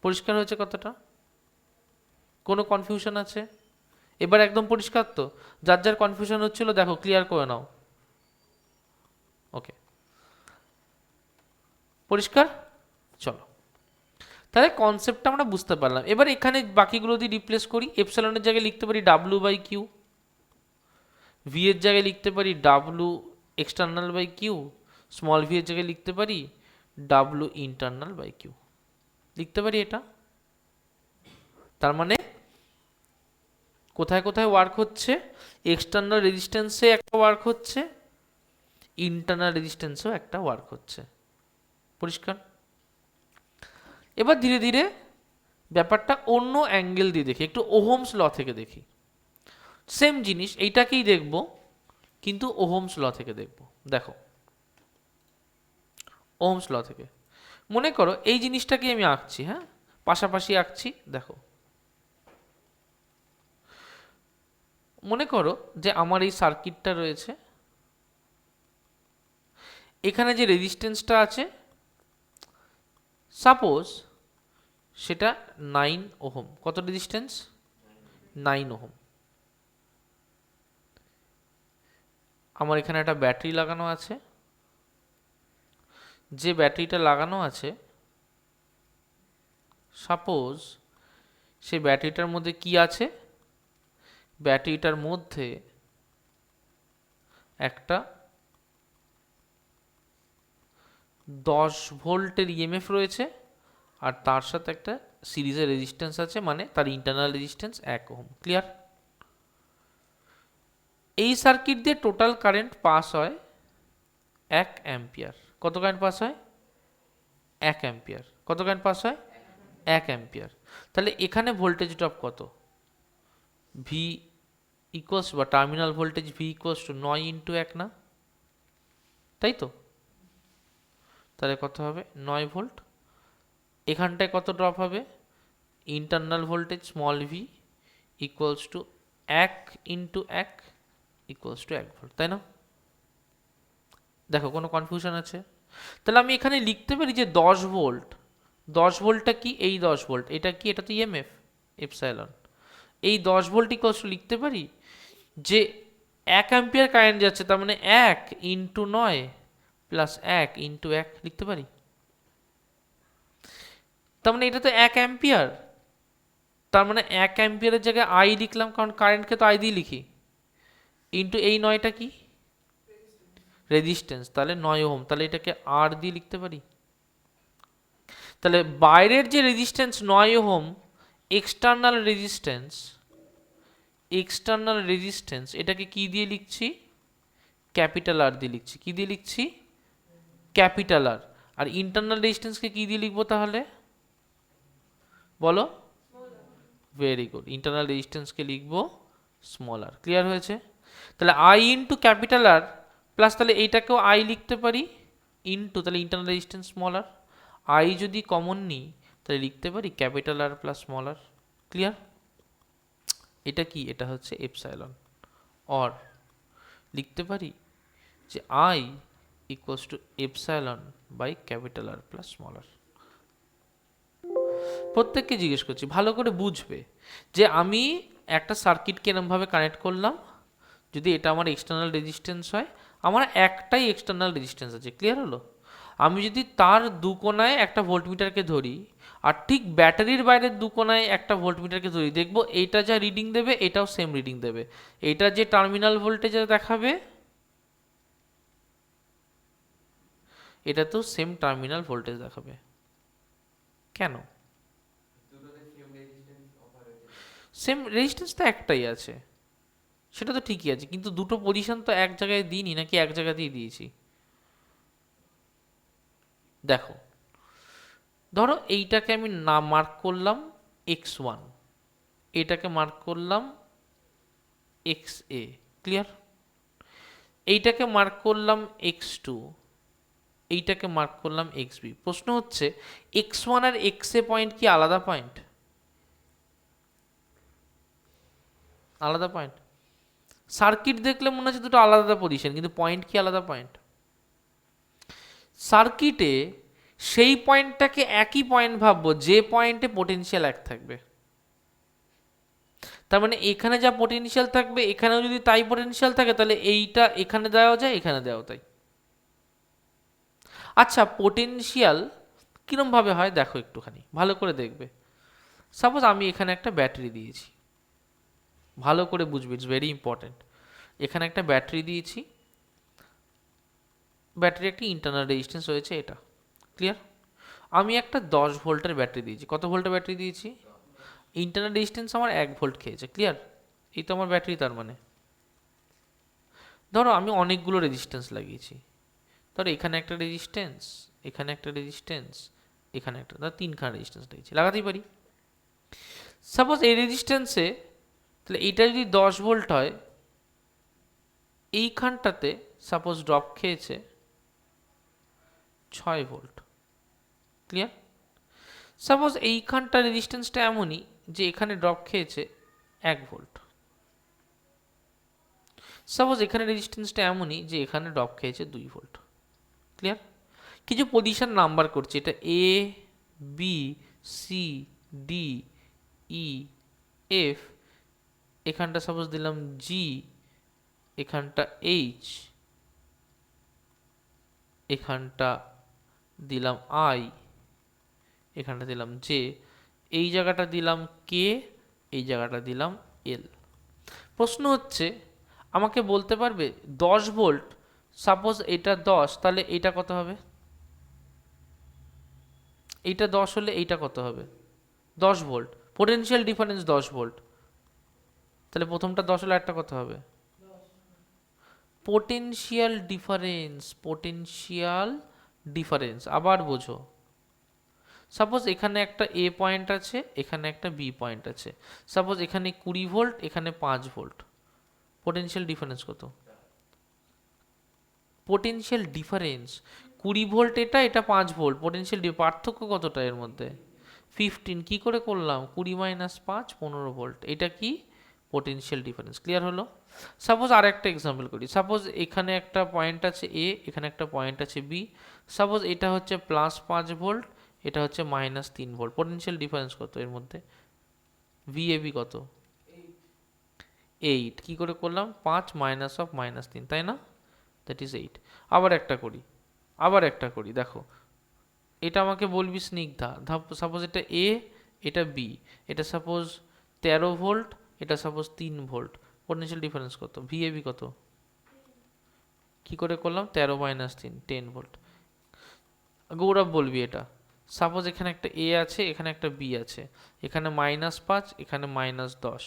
পরিষ্কার হয়েছে কথাটা? কোনো কনফিউশন আছে? এবার একদম পরিষ্কার তো? যার যার কনফিউশন হচ্ছিল দেখো ক্লিয়ার করে নাও। ওকে, পরিষ্কার? চলো, তাহলে কনসেপ্টটা আমরা বুঝতে পারলাম। এবার এখানে বাকিগুলো দিয়ে রিপ্লেস করি। এপসাইলনের জায়গায় লিখতে পারি ডাব্লিউ বাই কিউ, ভি এর জায়গায় লিখতে পারি W external by q, small V এর জায়গায় লিখতে পারি ডাব্লিউ ইন্টারনাল বাই কিউ। লিখতে পারি এটা। তার মানে কোথায় কোথায় ওয়ার্ক হচ্ছে? এক্সটার্নাল রেজিস্ট্যান্সে একটা ওয়ার্ক হচ্ছে, ইন্টারনাল রেজিস্ট্যান্সেও একটা ওয়ার্ক হচ্ছে। পরিষ্কার? এবার ধীরে ধীরে ব্যাপারটা অন্য অ্যাঙ্গেল দিয়ে দেখি, একটু ওহমস ল থেকে দেখি। সেম জিনিস এইটাকেই দেখব, কিন্তু ওহমস ল থেকে দেখব। দেখো, ওহমস ল থেকে মনে করো এই জিনিসটাকে আমি আঁকছি, হ্যাঁ, পাশাপাশি আঁকছি। দেখো, মনে করো যে আমার এই সার্কিটটা রয়েছে, এখানে যে রেজিস্ট্যান্সটা আছে সাপোজ সেটা 9 ওহম। কত রেজিস্ট্যান্স? 9 ওহম। আমার এখানে একটা ব্যাটারি লাগানো আছে, যে ব্যাটারিটা লাগানো আছে সাপোজ সেই ব্যাটারিটার মধ্যে কি আছে? ব্যাটারিটার মধ্যে একটা 10 ভোল্টের ইএমএফ রয়েছে, আর তার সাথে একটা সিরিজের রেজিস্ট্যান্স আছে, মানে তার ইন্টারনাল রেজিস্ট্যান্স 1 ওহম। ক্লিয়ার? এই সার্কিট দিয়ে টোটাল কারেন্ট পাস হয় 1 অ্যাম্পিয়ার। কত কারেন্ট পাস হয়? 1 অ্যাম্পিয়ার। কত কারেন্ট পাস হয়? 1 অ্যাম্পিয়ার। তাহলে এখানে ভোল্টেজ ড্রপ কত? ভি ইকুয়ালস বা terminal voltage V equals two 9 into 1 না? তাই তো? তাহলে কত হবে? 9 ভোল্ট। এখানটায় কত ড্রপ হবে? Internal voltage small V equals two 1 into 1 equals to 1 volt, তাই না? দেখো, কোনো কনফিউশন আছে? তাহলে আমি এখানে লিখতে পারি যে 10 ভোল্ট, 10 ভোল্টটা কি? এই 10 ভোল্ট, এটা কি? এটা তো ইএমএফ এপসাইলন। এই 10 ভোল্ট ইকুয়ালস টু লিখতে পারি যে 1 অ্যাম্পিয়ার কারেন্ট যাচ্ছে, তার মানে 1 ইন্টু 9 প্লাস 1 ইন্টু 1 লিখতে পারি। তার মানে এটা তো 1 অ্যাম্পিয়ার। তার মানে 1 অ্যাম্পিয়ারের জায়গায় আই লিখলাম, কারণ কারেন্টকে তো আই দিয়ে লিখি, ইন্টু এই 9টা কি? রেজিস্ট্যান্স। তাহলে 9 ওহম, তাহলে এটাকে আর দিয়ে লিখতে পারি। তাহলে বাইরের যে রেজিস্ট্যান্স 9 ওহম এক্সটার্নাল রেজিস্ট্যান্স এটাকে কি দিয়ে লিখছি? ক্যাপিটাল আর দিয়ে লিখছি। কি দিয়ে লিখছি? ক্যাপিটাল আর। আর ইন্টারনাল রেজিস্ট্যান্সকে কি দিয়ে লিখবো তাহলে? বলো। ভেরি গুড, ইন্টারনাল রেজিস্ট্যান্সকে লিখবো স্মল আর। ক্লিয়ার হয়েছে? তাহলে I into capital R plus, তাহলে এইটাকেও আই লিখতে পারি ইন্টু, তাহলে internal resistance small R. I যদি কমন নিই তাহলে লিখতে পারি capital R plus small R. Clear? এটা কি? এটা হচ্ছে এপসাইলন। অর লিখতে পারি যে I equals to epsilon by capital R plus small R. প্রত্যেককে জিজ্ঞেস করছি, ভালো করে বুঝবে যে আমি একটা সার্কিটকে এরমভাবে কানেক্ট করলাম, যদি এটা আমার এক্সটার্নাল রেজিস্ট্যান্স হয়, আমার একটাই এক্সটার্নাল রেজিস্ট্যান্স আছে। ক্লিয়ার হলো? আমি যদি তার দু কোণায় একটা ভোল্টমিটারকে ধরি আর ঠিক ব্যাটারির বাইরের দু কোণায় একটা ভোল্টমিটারকে ধরি, দেখবো এইটা যা রিডিং দেবে এটাও সেম রিডিং দেবে। এটা যে টার্মিনাল ভোল্টেজ দেখাবে এটা তো সেম টার্মিনাল ভোল্টেজ দেখাবে। কেন? সেম রেজিস্ট্যান্স তো একটাই আছে, সেটা তো ঠিকই আছে, কিন্তু দুটো পজিশন তো এক জায়গায় দিইনি, নাকি এক জায়গা দিয়ে দিয়েছি? দেখো, ধরো এইটাকে আমি না মার্ক করলাম x1, এটাকে মার্ক করলাম xa। ক্লিয়ার? এইটাকে মার্ক করলাম x2, এইটাকে মার্ক করলাম xb। প্রশ্ন হচ্ছে x1 আর xa পয়েন্ট কি আলাদা পয়েন্ট? আলাদা পয়েন্ট। সার্কিট দেখলে মনে হচ্ছে দুটো আলাদা পজিশন, কিন্তু পয়েন্ট কি আলাদা পয়েন্ট? সার্কিটে সেই পয়েন্টটাকে একই পয়েন্ট ভাববো যে পয়েন্টে পোটেনশিয়াল এক থাকবে। তার মানে এখানে যা পোটেনশিয়াল থাকবে এখানেও যদি তাই পোটেনশিয়াল থাকে, তাহলে এইটা এখানে দেওয়া যায়, এখানে দেওয়া তাই। আচ্ছা, পোটেনশিয়াল কিরম ভাবে হয় দেখো, একটুখানি ভালো করে দেখবে। সাপোজ আমি এখানে একটা ব্যাটারি দিয়েছি, ভালো করে বুঝবে, ইটস ভেরি ইম্পর্টেন্ট। এখানে একটা ব্যাটারি দিয়েছি, ব্যাটারি একটি ইন্টারনাল রেজিস্ট্যান্স রয়েছে এটা। ক্লিয়ার? আমি একটা 10 ভোল্টের ব্যাটারি দিয়েছি। কত ভোল্টের ব্যাটারি দিয়েছি? ইন্টারনাল রেজিস্ট্যান্স আমার 1 ভোল্ট খেয়েছে। ক্লিয়ার? এই তো আমার ব্যাটারি। তার মানে ধরো আমি অনেকগুলো রেজিস্ট্যান্স লাগিয়েছি। ধরো এখানে একটা রেজিস্ট্যান্স, এখানে একটা রেজিস্ট্যান্স, এখানে একটা, ধরো 3খানা রেজিস্ট্যান্স লাগিয়েছি, লাগাতেই পারি। সাপোজ এই রেজিস্ট্যান্সে, তাহলে এইটা যদি 10 ভোল্ট হয়, এইখানটাতে সাপোজ ড্রপ খেয়েছে 6 ভোল্ট। ক্লিয়ার? সাপোজ এইখানটা রেজিস্ট্যান্সটা এমনই যে এখানে ড্রপ খেয়েছে 1 ভোল্ট। সাপোজ এখানে রেজিস্ট্যান্সটা এমনই যে এখানে ড্রপ খেয়েছে 2 ভোল্ট। ক্লিয়ার? কিছু পজিশন নাম্বার করছে, এটা এ, বি, সি, ডি, ই, এফ, এখানটা সাপোজ দিলাম জি, এখানটা এইচ, এখানটা দিলাম আই, এখানটা দিলাম জে, এই জায়গাটা দিলাম কে, এই জায়গাটা দিলাম এল। প্রশ্ন হচ্ছে আমাকে বলতে পারবে 10 ভোল্ট, সাপোজ এটা 10, তাহলে এইটা কত হবে? এইটা 10 হলে এইটা কত হবে? 10 ভোল্ট। পোটেনশিয়াল ডিফারেন্স 10 ভোল্ট, তাহলে প্রথমটা 10 হলে একটা কত হবে? পোটেনশিয়াল ডিফারেন্স আবার বোঝো। সাপোজ এখানে একটা এ পয়েন্ট আছে, এখানে একটা বি পয়েন্ট আছে। সাপোজ এখানে 20 ভোল্ট, এখানে 5 ভোল্ট। পোটেনশিয়াল ডিফারেন্স কত? পোটেনশিয়াল ডিফারেন্স 20 ভোল্ট, এটা এটা 5 ভোল্ট। পোটেনশিয়াল পার্থক্য কতটা এর মধ্যে? 15। কি করে করলাম? 20 মাইনাস 5 15 ভোল্ট। এটা কি? Potential difference. ক্লিয়ার হলো? সাপোজ আর একটা এক্সাম্পল করি। সাপোজ এখানে একটা পয়েন্ট আছে এ, এখানে একটা পয়েন্ট আছে বি। সাপোজ এটা হচ্ছে প্লাস 5 ভোল্ট, এটা হচ্ছে মাইনাস 3 ভোল্ট। পোটেনশিয়াল ডিফারেন্স কত এর মধ্যে? ভিএবি কত? 8। কি করে করলাম? 5 মাইনাস অফ মাইনাস 3, তাই না? That is 8। আবার একটা করি, দেখো। এটা আমাকে বলবি স্নিগ্ধা, সাপোজ এটা এ, এটা বি, এটা সাপোজ 13 ভোল্ট, এটা সাপোজ 3 ভোল্ট। পোটেনশিয়াল ডিফারেন্স কত? ভিএবি কত? কি করে করলাম? 13 মাইনাস 3, 10 ভোল্ট। গৌরব বলবি এটা। সাপোজ এখানে একটা এ আছে, এখানে একটা বি আছে, এখানে -5, এখানে -10,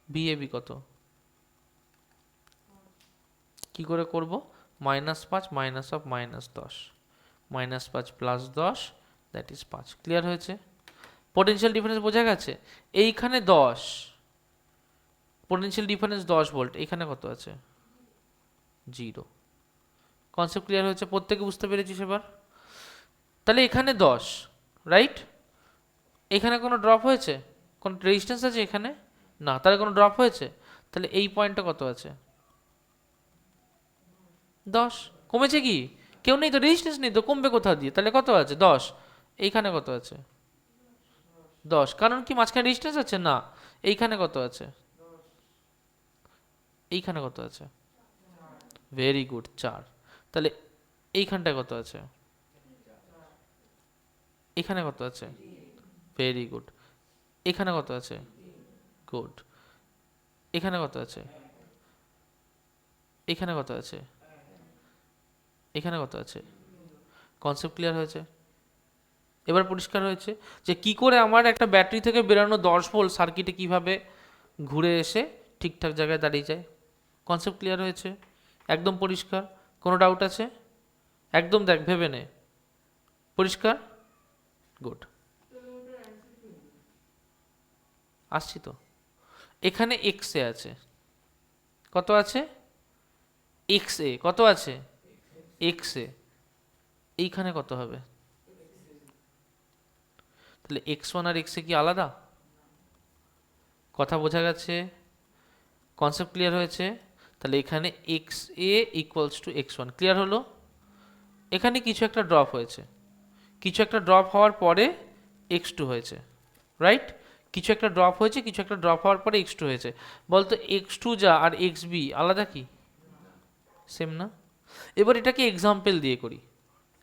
বি এ বি কত? কি করে করব? -5 minus of -10, -5 plus 10, that is 5। Clear হয়েছে? পোটেনশিয়াল ডিফারেন্স বোঝা গেছে? এইখানে 10, পোটেনশিয়াল ডিফারেন্স 10 ভোল্ট, এখানে কত আছে? 0। কনসেপ্ট ক্লিয়ার হয়েছে? প্রত্যেকে বুঝতে পেরেছিস এবার? তাহলে এখানে 10, রাইট? এখানে কোনো ড্রপ হয়েছে? কোন রেজিস্ট্যান্স আছে এখানে? না। তাহলে কোনো ড্রপ হয়েছে? তাহলে এই পয়েন্টটা কত আছে? 10। কমেছে কি? কেউ নেই তো, রেজিস্ট্যান্স নেই তো, কমবে কোথা দিয়ে? তাহলে কত আছে? 10। এইখানে কত আছে? 10। কারণ কি মাঝখানে রেজিস্ট্যান্স আছে? না। এইখানে কত আছে? এইখানে কত আছে? Very good, 4। তাহলে এইখানটা কত আছে? এখানে কত আছে? Very good. এখানে কত আছে? গুড। এখানে কত আছে? এখানে কত আছে? এখানে কত আছে? কনসেপ্ট ক্লিয়ার হয়েছে? এবার পরিষ্কার হয়েছে যে কি করে আমার একটা ব্যাটারি থেকে বেরানো 10 ভোল্ট সার্কিটে কিভাবে ঘুরে এসে ঠিকঠাক জায়গায় দাঁড়িয়ে যায়। কনসেপ্ট ক্লিয়ার হয়েছে? একদম পরিষ্কার? কোনো ডাউট আছে? একদম দেখ, ভেবে নে। পরিষ্কার? গুড। আসছি তো। এখানে এক্স এ আছে, কত আছে? এক্স এ কত আছে? এক্স এ। এইখানে কত হবে? তাহলে x1 আর x এ কি আলাদা? কথা বোঝা গেছে? কনসেপ্ট ক্লিয়ার হয়েছে? তাহলে এখানে x A equals to x1। Clear হলো? এখানে কিছু একটা ড্রপ হয়েছে, কিছু একটা ড্রপ হওয়ার পরে x2 হয়েছে, রাইট? কিছু একটা ড্রপ হয়েছে, কিছু একটা ড্রপ হওয়ার পরে x2 হয়েছে। বলতো x2 যা আর xb আলাদা কি? সেম না? এবার এটাকে এক্সাম্পল দিয়ে করি।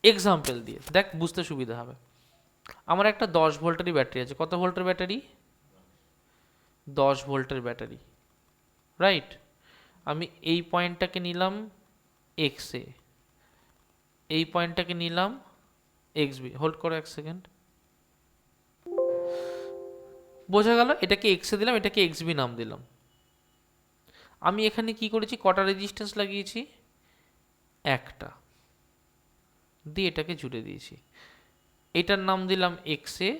এক্সাম্পল দিয়ে দেখ, বুঝতে সুবিধা হবে। আমার একটা 10 ভোল্টেরই ব্যাটারি আছে। কত ভোল্টের ব্যাটারি? 10 ভোল্টের ব্যাটারি, রাইট? আমি এই পয়েন্টটাকে নিলাম এক্স এ, এই পয়েন্টটাকে নিলাম এক্স বি। হোল্ড করো 1 সেকেন্ড। বোঝা গেল? এটাকে এক্স এ দিলাম, এটাকে এক্স বি নাম দিলাম। আমি এখানে কি করেছি? কটা রেজিস্ট্যান্স লাগিয়েছি? একটা। দিয়ে এটাকে জুড়ে দিয়েছি। এটার নাম দিলাম এক্স এ,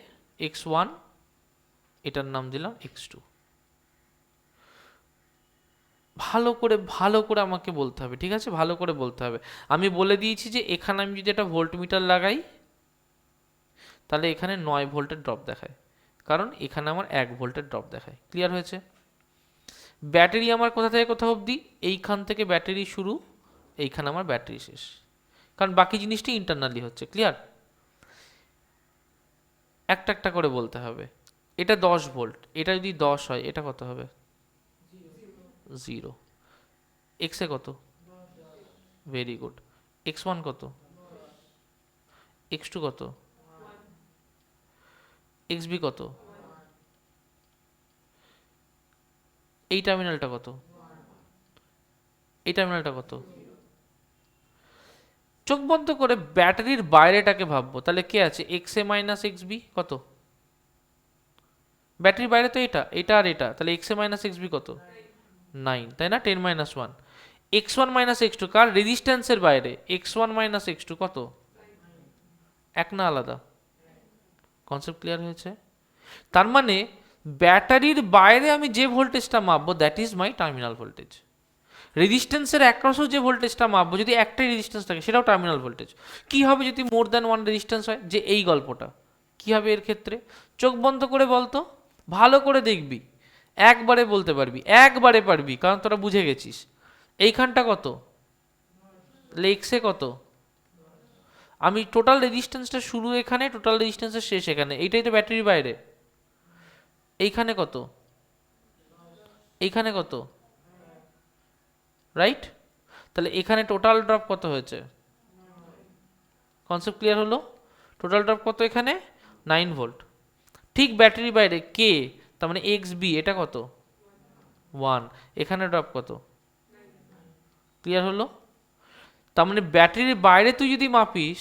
x1, এটার নাম দিলাম x2। ভালো করে আমাকে বলতে হবে, ঠিক আছে? ভালো করে বলতে হবে। আমি বলে দিয়েছি যে এখানে আমি যদি একটা ভোল্টমিটার লাগাই তাহলে এখানে 9 ভোল্টের ড্রপ দেখায়, কারণ এখানে আমার 1 ভোল্টের ড্রপ দেখায়। ক্লিয়ার হয়েছে? ব্যাটারি আমার কোথা থেকে কোথা অবধি? এইখান থেকে ব্যাটারি শুরু, এইখানে আমার ব্যাটারি শেষ, কারণ বাকি জিনিসটি ইন্টারনালি হচ্ছে। ক্লিয়ার? একটা একটা করে বলতে হবে। এটা 10 ভোল্ট, এটা যদি 10 হয় এটা কত হবে? 0। এক্স এ কত? Very good. x1 কত? x2 কত? xb কত? এই টার্মিনালটা কত? এই টার্মিনালটা কত? চোখ বন্ধ করে ব্যাটারির বাইরেটাকে ভাববো, তাহলে কে আছে? এক্স এ মাইনাস এক্স বি কত? ব্যাটারির বাইরে তো এটা, এটা আর এটা, তাহলে এক্স এ মাইনাস এক্স বি কত? 9, তাই না? 10 মাইনাস 1। x1 মাইনাস x2 কার? রেজিস্ট্যান্সের বাইরে। x1 মাইনাস x2 কত? এক না আলাদা? কনসেপ্ট ক্লিয়ার হয়েছে? তার মানে ব্যাটারির বাইরে আমি যে ভোল্টেজটা মাপবো that is my terminal voltage. রেজিস্ট্যান্সের অ্যাক্রসও যে ভোল্টেজটা মাপবো, যদি একটাই রেজিস্ট্যান্স থাকে সেটাও টার্মিনাল ভোল্টেজ। কি হবে যদি মোর দ্যান ওয়ান রেজিস্ট্যান্স হয়? যে এই গল্পটা কি হবে এর ক্ষেত্রে? চোখ বন্ধ করে বলতো, ভালো করে দেখবি, একবারে বলতে পারবি, একবারে পারবি, কারণ তোরা বুঝে গেছিস। এইখানটা কত? লেক্সে কত? আমি টোটাল রেজিস্ট্যান্সটা শুরু এখানে, টোটাল রেজিস্ট্যান্সের শেষ এখানে, এইটাই তো ব্যাটারির বাইরে। এইখানে কত? এইখানে কত? রাইট? তাহলে এখানে টোটাল ড্রপ কত হয়েছে? কনসেপ্ট ক্লিয়ার হলো? টোটাল ড্রপ কত এখানে? 9 ভোল্ট। ঠিক ব্যাটারির বাইরে কে, তার মানে এক্স বি, এটা কত? 1। এখানে ড্রপ কত? ক্লিয়ার হলো? তার মানে ব্যাটারির বাইরে তুই যদি মাপিস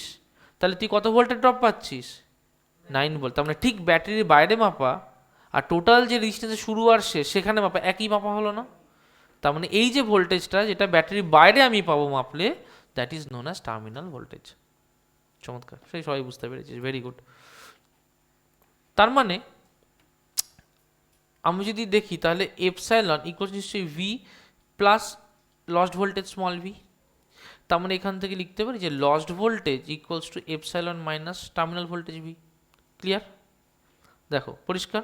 তাহলে তুই কত ভোল্টের ড্রপ পাচ্ছিস? 9 ভোল্ট। তার মানে ঠিক ব্যাটারির বাইরে মাপা আর টোটাল যে রেজিস্ট্যান্সের শুরু আর শেষ সেখানে মাপা একই মাপা হলো না? তার মানে এই যে ভোল্টেজটা যেটা ব্যাটারির বাইরে আমি পাবো মাপলে, that is known as terminal voltage. চমৎকার, সেই সবাই বুঝতে পেরেছিস, ভেরি গুড। তার মানে আমি যদি দেখি তাহলে এপসাইলন ইকুয়ালস নিশ্চয়ই V plus lost voltage small V. তার মানে এখান থেকে লিখতে পারি যে lost voltage equals to epsilon minus terminal voltage V. Clear? দেখো পরিষ্কার।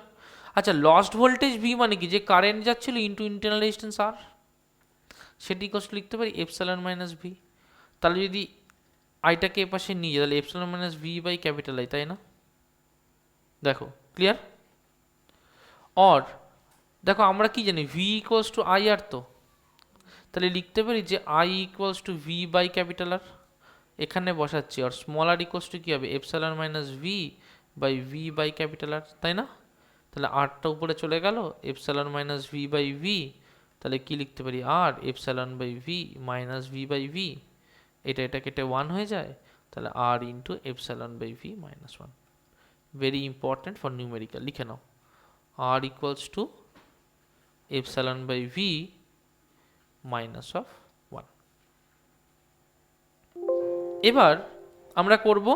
আচ্ছা, লস্ট ভোল্টেজ ভি মানে কি? যে কারেন্ট যাচ্ছিল ইন্টু ইন্টারনাল রেজিস্ট্যান্স আর, সেটি ইকুয়ালস টু লিখতে পারি এপসাইলন মাইনাস ভি। তাহলে যদি আইটাকে এ পাশে নিয়ে যাই তাহলে epsilon minus V by capital I, তাই না? দেখো ক্লিয়ার? অর দেখো আমরা কি জানি, V equals to I R, তো তাহলে লিখতে পারি যে I equals to V by capital R, এখানে বসাচ্ছি। আর স্মল আর ইকুয়ালস টু কী হবে? Epsilon minus V by V by capital R, তাই না? তাহলে আরটা উপরে চলে গেল, epsilon minus V by V, তাহলে কি লিখতে পারি? আর epsilon by V minus V by V, এটা কেটে 1 হয়ে যায়, তাহলে R into epsilon by V minus 1। Very important for numerical, লিখে নাও। R equals to epsilon by V minus of 1। এবার আমরা করব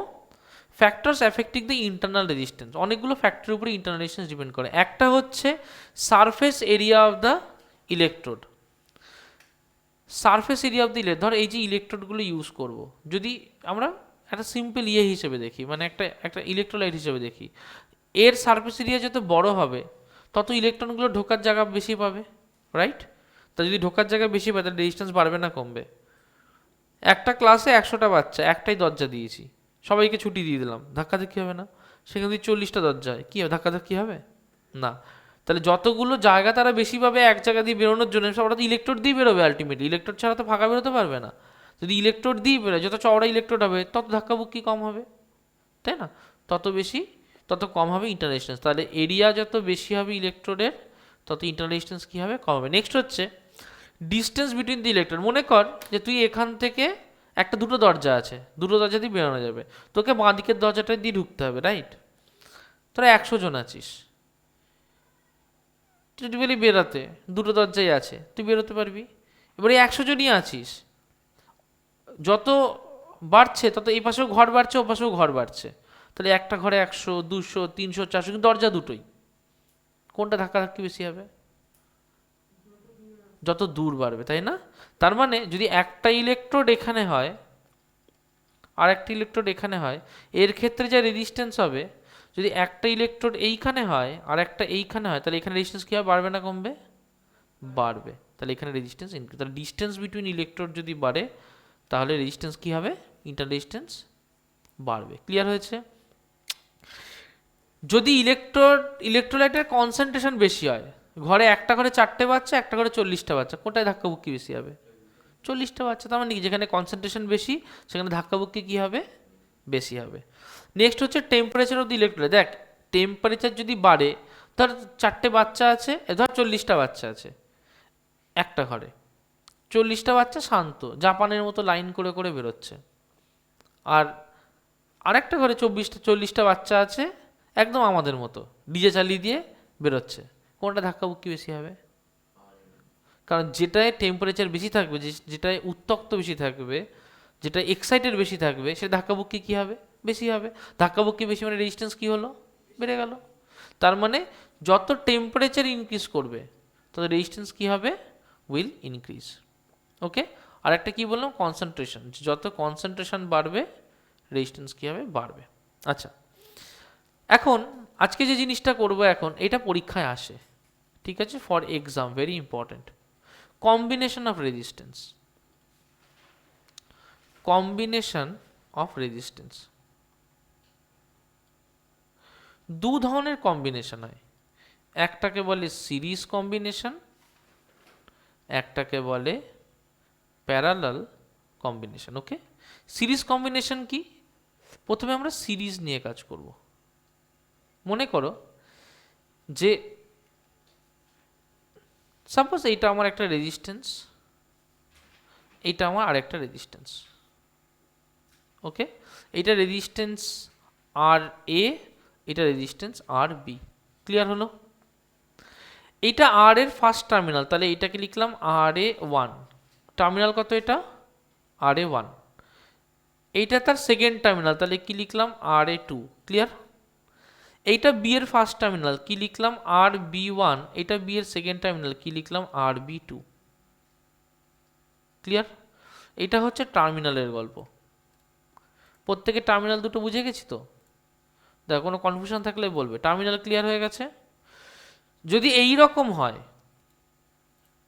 factors affecting the internal resistance. অনেকগুলো ফ্যাক্টরের উপরে ইন্টারনাল রেজিস্ট্যান্স ডিপেন্ড করে। একটা হচ্ছে surface area of the electrode. Surface area of the ধর এই যে ইলেকট্রোডগুলো ইউজ করব, যদি আমরা একটা সিম্পল হিসেবে দেখি, মানে একটা ইলেকট্রোলাইট হিসেবে দেখি, এর সারফেস এরিয়া যত বড় হবে তত ইলেকট্রনগুলো ঢোকার জায়গা বেশি পাবে, রাইট? তা যদি ঢোকার জায়গা বেশি পাবে তাহলে রেজিস্ট্যান্স বাড়বে না কমবে? একটা ক্লাসে 100টা বাচ্চা, একটাই দরজা দিয়েছি, সবাইকে ছুটি দিয়ে দিলাম, ধাক্কাধাক্কি হবে না? সেখানে যদি 40টা দরজা হয়, কী হবে? ধাক্কাধাক্কি হবে না। তাহলে যতগুলো জায়গা তারা বেশি পাবে এক জায়গা দিয়ে বেরোনোর জন্য, সবটা তো ইলেকট্রোড দিয়ে বেরোবে আলটিমেটলি। ইলেকট্রোড ছাড়া তো ফাঁকা বেরোতে পারবে না। যদি ইলেকট্রোড দিয়ে বেরোয়, যত চওড়া ইলেকট্রোড হবে তত ধাক্কাবুক্কি কম হবে, তাই না? তত কম হবে ইন্টারনাল রেজিস্ট্যান্স। তাহলে এরিয়া যত বেশি হবে ইলেকট্রোডের তত ইন্টারনাল রেজিস্ট্যান্স কী হবে? কম হবে। নেক্সট হচ্ছে ডিস্টেন্স বিটুইন দি ইলেকট্রোড। মনে কর যে তুই এখান থেকে দুটো দরজা আছে, দুটো দরজা দিয়ে বেরোনো যাবে, তোকে বাঁ দিকের দরজাটা দিয়ে ঢুকতে হবে, রাইট? তোরা 100 জন আছিস, টিপিক্যালি বেরোতে দুটো দরজাই আছে, তুই বেরোতে পারবি। এবারে 100 জনই আছিস, যত বাড়ছে তত এই পাশেও ঘর বাড়ছে, ও পাশেও ঘর বাড়ছে, তাহলে একটা ঘরে 100, 200, 300, 400, কিন্তু দরজা দুটোই। কোনটা ধাক্কাধাক্কি বেশি হবে? যত দূর বাড়বে, তাই না? তার মানে যদি একটা ইলেকট্রোড এখানে হয় আর একটা ইলেকট্রোড এখানে হয়, এর ক্ষেত্রে যা রেজিস্ট্যান্স হবে, যদি একটা ইলেকট্রোড এইখানে হয় আর একটা এইখানে হয়, তাহলে এখানে রেজিস্ট্যান্স কী হবে? বাড়বে না কমবে? বাড়বে। তাহলে এখানে রেজিস্ট্যান্স ইনক্রিজ। তাহলে ডিস্টেন্স বিটুইন ইলেকট্রোড যদি বাড়ে তাহলে রেজিস্ট্যান্স কী হবে? ইন্টার রেজিস্ট্যান্স বাড়বে। ক্লিয়ার হয়েছে? যদি ইলেকট্রোলাইটের কনসেন্ট্রেশন বেশি হয়, ঘরে একটা ঘরে 4টে বাচ্চা, একটা ঘরে 40টা বাচ্চা, কোনটায় ধাক্কাবুক্কি বেশি হবে? 40টা বাচ্চা। তার মানে কি, যেখানে কনসেন্ট্রেশন বেশি সেখানে ধাক্কাবুক্কি কী হবে? বেশি হবে। নেক্সট হচ্ছে টেম্পারেচার অফ দি ইলেকট্রোলাইট। দেখ, টেম্পারেচার যদি বাড়ে, ধর 4টে বাচ্চা আছে, ধর 40টা বাচ্চা আছে একটা ঘরে, 40টা বাচ্চা শান্ত জাপানের মতো লাইন করে করে বেরোচ্ছে, আর আরেকটা ঘরে 40টা বাচ্চা আছে একদম আমাদের মতো ডিজে চালিয়ে দিয়ে বেরোচ্ছে, কোনটা ধাক্কাবুক্কি বেশি হবে? কারণ যেটায় টেম্পারেচার বেশি থাকবে, যেটায় উত্তপ্ত বেশি থাকবে, যেটা এক্সাইটেড বেশি থাকবে, সে ধাক্কাবুক্কি কী হবে? বেশি হবে। ধাক্কাবুক্কি বেশি মানে রেজিস্ট্যান্স কী হলো? বেড়ে গেল। তার মানে যত টেম্পারেচার ইনক্রিজ করবে তত রেজিস্ট্যান্স কী হবে? Will increase. ওকে। আর একটা কী বললাম? কনসেন্ট্রেশন। যত কনসেন্ট্রেশন বাড়বে রেজিস্ট্যান্স কী হবে? বাড়বে। আচ্ছা, এখন আজকে যে জিনিসটা করব, এখন এটা পরীক্ষায় আসে, ঠিক আছে? For exam very important. Combination of resistance. Combination of resistance দু ধরনের কম্বিনেশন হয়। একটাকে বলে সিরিজ কম্বিনেশন, একটাকে বলে প্যারালাল কম্বিনেশন। ওকে, সিরিজ কম্বিনেশন কি? প্রথমে আমরা সিরিজ নিয়ে কাজ করব। মনে করো যে সাপোজ এইটা আমার একটা রেজিস্ট্যান্স, এইটা আমার আরেকটা রেজিস্ট্যান্স। ওকে, এটা রেজিস্ট্যান্স আর এ, এটা রেজিস্ট্যান্স আর বি। ক্লিয়ার হলো? এটা আর এর ফার্স্ট টার্মিনাল, তাহলে এটাকে লিখলাম আর এ ওয়ান। টার্মিনাল কত এটা? আর এ ওয়ান। এইটা তার সেকেন্ড টার্মিনাল, তাহলে কি লিখলাম? আর এ টু। ক্লিয়ার? এইটা বি এর ফার্স্ট টার্মিনাল, কি লিখলাম? আর বি ওয়ান। এটা বি এর সেকেন্ড টার্মিনাল, কি লিখলাম? আর বি টু। ক্লিয়ার? এটা হচ্ছে টার্মিনালের গল্প। প্রত্যেকে টার্মিনাল দুটো বুঝে গেছি তো? দেখো কোনো কনফিউশন থাকলে বলবে। টার্মিনাল ক্লিয়ার হয়ে গেছে? যদি এই রকম হয়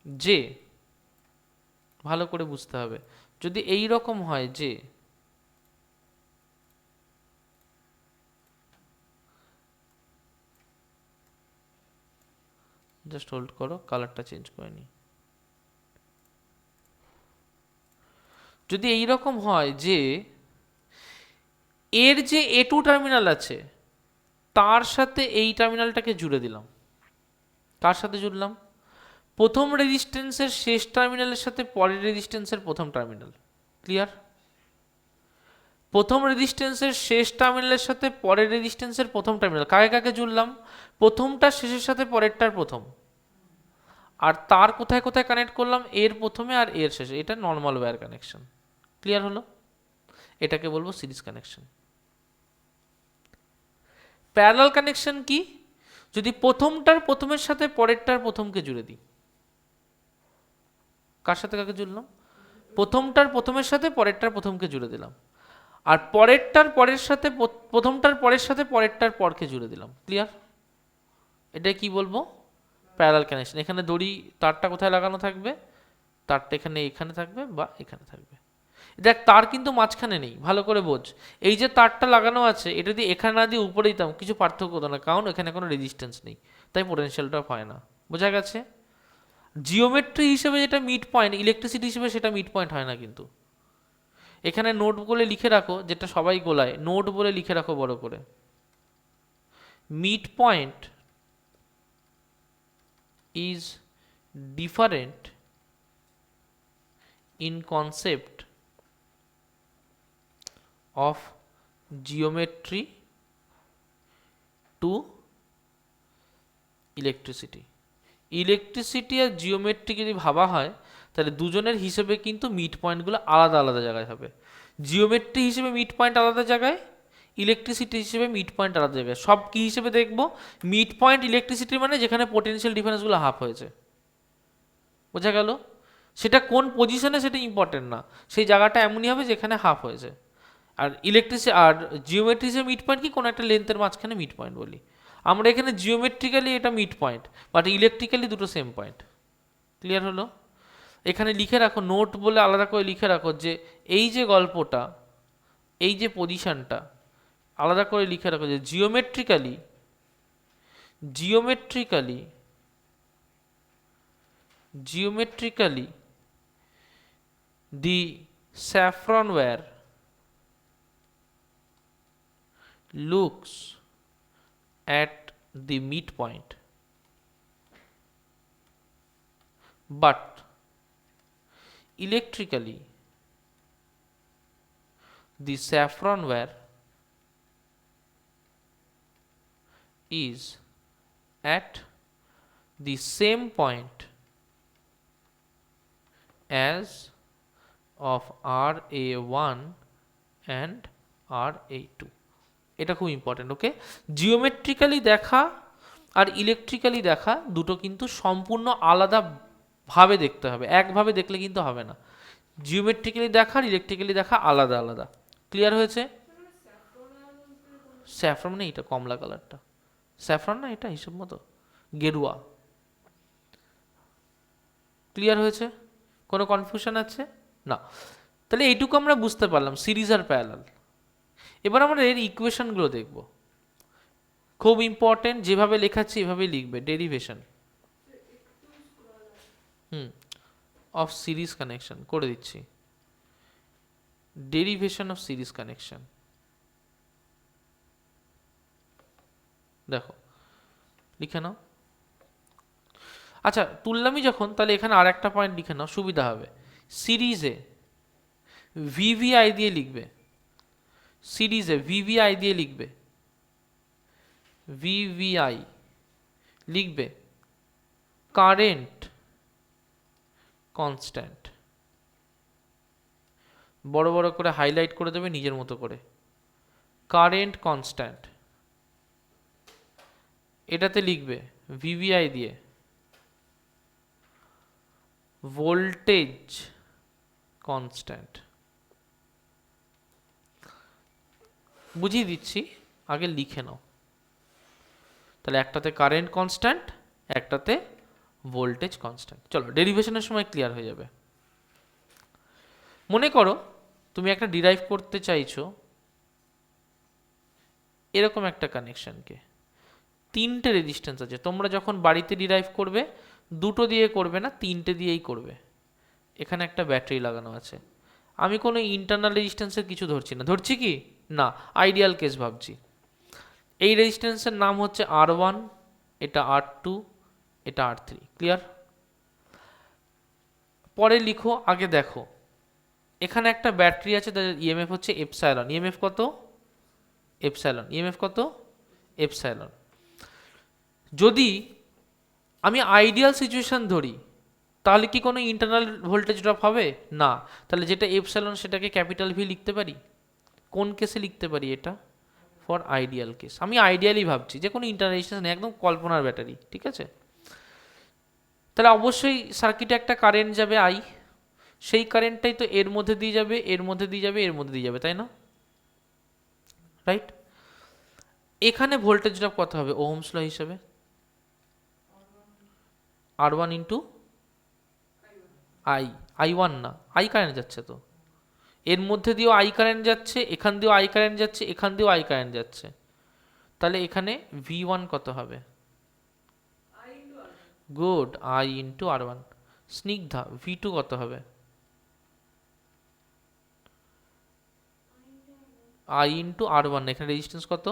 যে, ভালো করে বুঝতে হবে, যদি এই রকম হয় যে জাস্ট হোল্ড করো, কালারটা চেঞ্জ করে নি। যদি এই রকম হয় যে এর যে এ টু টার্মিনাল আছে তার সাথে এই টার্মিনালটাকে জুড়ে দিলাম। কার সাথে জুড়লাম? প্রথম রেজিস্ট্যান্সের শেষ টার্মিনালের সাথে পরের রেজিস্ট্যান্সের প্রথম টার্মিনাল। ক্লিয়ার? প্রথম রেজিস্ট্যান্সের শেষ টার্মিনালের সাথে পরের রেজিস্ট্যান্সের প্রথম টার্মিনাল। কাকে কাকে জুড়লাম? প্রথমটার শেষের সাথে পরেরটার প্রথম। আর তার কোথায় কোথায় কানেক্ট করলাম? এর প্রথমে আর এর শেষে। এটা নর্মাল ওয়্যার কানেকশন। ক্লিয়ার হলো? এটাকে বলবো সিরিজ কানেকশন। প্যারালাল কানেকশন কি? যদি প্রথমটার প্রথমের সাথে পরেরটার প্রথমকে জুড়ে দিই। কার সাথে কাকে জুড়লাম? প্রথমটার প্রথমের সাথে পরেরটার প্রথমকে জুড়ে দিলাম। আর পরেরটার পরের সাথে প্রথমটার পরের সাথে পরেরটার পরকে জুড়ে দিলাম। ক্লিয়ার? এটা কি বলবো? Parallel connection. এখানে দড়ি তারটা কোথায় লাগানো থাকবে? তারটা এখানে থাকবে বা এখানে থাকবে। দেখ তার কিন্তু মাঝখানে নেই, ভালো করে বোঝ। এই যে তারটা লাগানো আছে, এটা দিয়ে এখানে না দিয়ে উপরে দিতাম কিছু পার্থক্য হতো না, কারণ এখানে কোনো রেজিস্ট্যান্স নেই, তাই পোটেনশিয়ালটা হয় না। বোঝা গেছে? জিওমেট্রি হিসেবে যেটা মিড পয়েন্ট, ইলেকট্রিসিটি হিসেবে সেটা মিড পয়েন্ট হয় না কিন্তু। এখানে নোট বলে লিখে রাখো, যেটা সবাই গোলায়, নোট বলে লিখে রাখো বড় করে। Mid point is different in concept of geometry to electricity. Electricity আর জিওমেট্রি যদি ভাবা হয় তাহলে দুজনের হিসেবে কিন্তু মিড পয়েন্টগুলো আলাদা আলাদা জায়গায় হবে। জিওমেট্রি হিসেবে মিড পয়েন্ট আলাদা জায়গায়, ইলেকট্রিসিটি হিসেবে মিড পয়েন্ট আলাদা জায়গায়। সব কি হিসেবে দেখবো? মিড পয়েন্ট ইলেকট্রিসিটি মানে যেখানে পোটেনশিয়াল ডিফারেন্সগুলো হাফ হয়েছে। বোঝা গেল? সেটা কোন পজিশনে সেটা ইম্পর্টেন্ট না, সেই জায়গাটা এমনই হবে যেখানে হাফ হয়েছে। আর আর জিওমেট্রিসে মিড পয়েন্ট কি? কোনো একটা লেন্থের মাঝখানে মিড পয়েন্ট বলি আমরা। এখানে জিওমেট্রিক্যালি এটা মিড পয়েন্ট, বাট ইলেকট্রিক্যালি দুটো সেম পয়েন্ট। ক্লিয়ার হলো? এখানে লিখে রাখো, নোট বলে আলাদা করে লিখে রাখো যে এই যে গল্পটা, এই যে পজিশনটা আলাদা করে লিখে রাখো যে geometrically the saffron wire looks at the midpoint, but electrically the saffron wire is at the same point as of RA1 and RA2. এটা খুব ইম্পর্টেন্ট। ওকে, জিওমেট্রিক্যালি দেখা আর ইলেকট্রিক্যালি দেখা দুটো কিন্তু সম্পূর্ণ আলাদা ভাবে দেখতে হবে, একভাবে দেখলে কিন্তু হবে না। জিওমেট্রিক্যালি দেখা আর ইলেকট্রিক্যালি দেখা আলাদা আলাদা। ক্লিয়ার হয়েছে? স্যাফরন মানে এটা কমলা কালারটা, স্যাফরন না এটা হিসেব মতো গেরুয়া। ক্লিয়ার হয়েছে? কোনো কনফিউশন আছে না? তাহলে এইটুকু আমরা বুঝতে পারলাম সিরিজ আর প্যারালাল। এবার আমরা এর ইকুয়েশনগুলো দেখব, খুব ইম্পর্টেন্ট। যেভাবে লেখাচ্ছি এভাবেই লিখবে। ডেরিভেশন অফ সিরিজ কানেকশন করে দিচ্ছি। ডেরিভেশন অফ সিরিজ কানেকশন দেখো লিখে নাও। আচ্ছা তুললামই যখন, তাহলে এখানে আর একটা পয়েন্ট লিখে নাও, সুবিধা হবে। সিরিজে ভিভিআই দিয়ে লিখবে। সিরিজে ভিভিআই দিয়ে লিখবে, ভিভিআই লিখবে কারেন্ট কনস্ট্যান্ট, বড় বড় করে হাইলাইট করে দেবে নিজের মতো করে, কারেন্ট কনস্ট্যান্ট। এটাতে লিখবে ভিভিআই দিয়ে ভোল্টেজ কনস্ট্যান্ট। বুঝিয়ে দিচ্ছি, আগে লিখে নাও। তাহলে একটাতে কারেন্ট কনস্ট্যান্ট, একটাতে ভোল্টেজ কনস্ট্যান্ট। চলো ডেরিভেশনের সময় ক্লিয়ার হয়ে যাবে। মনে করো তুমি একটা ডিরাইভ করতে চাইছো এরকম একটা কানেকশনকে, তিনটে রেজিস্ট্যান্স আছে। তোমরা যখন বাড়িতে ডিরাইভ করবে দুটো দিয়ে করবে না, তিনটে দিয়েই করবে। এখানে একটা ব্যাটারি লাগানো আছে, আমি কোনো ইন্টারনাল রেজিস্ট্যান্সের কিছু ধরছি না। ধরছি কি না, আইডিয়াল কেস ভাবছি। এই রেজিস্ট্যান্সের নাম হচ্ছে R1, এটা R2, এটা R3। ক্লিয়ার? পরে লিখো, আগে দেখো এখানে একটা ব্যাটারি আছে, তার ইএমএফ হচ্ছে এপসাইলন। ইএমএফ কত? এপসাইলন। ইএমএফ কত? এপসাইলন। যদি আমি আইডিয়াল সিচুয়েশন ধরি তাহলে কি কোনো ইন্টারনাল ভোল্টেজ ড্রপ হবে না? তাহলে যেটা এপসাইলন সেটাকে ক্যাপিটাল ভি লিখতে পারি। কোন কেসে লিখতে পারি এটা? For ideal case. আমি আইডিয়ালি ভাবছি, যে কোনো ইন্টারনাল রেজিস্ট্যান্স নেই, একদম কল্পনার ব্যাটারি। ঠিক আছে? তাহলে অবশ্যই সার্কিটে একটা কারেন্ট যাবে আই, সেই কারেন্টটাই তো এর মধ্যে দিয়ে যাবে, এর মধ্যে দিয়ে যাবে, এর মধ্যে দিয়ে যাবে, তাই না? রাইট? এখানে ভোল্টেজ ড্রপ কত হবে ওহমস ল হিসেবে? R1 into I. I1 না, আই কারেন্ট যাচ্ছে তো, এর মধ্যে দিয়েও আই কারেন্ট যাচ্ছে, এখান দিয়েও আই কারেন্ট যাচ্ছে, এখান দিয়েও আই কারেন্ট যাচ্ছে। তাহলে এখানে V1 কত হবে? Good, I into R1। Snigdha, V2 কত হবে? I into R1। এখানে রেজিস্ট্যান্স কত?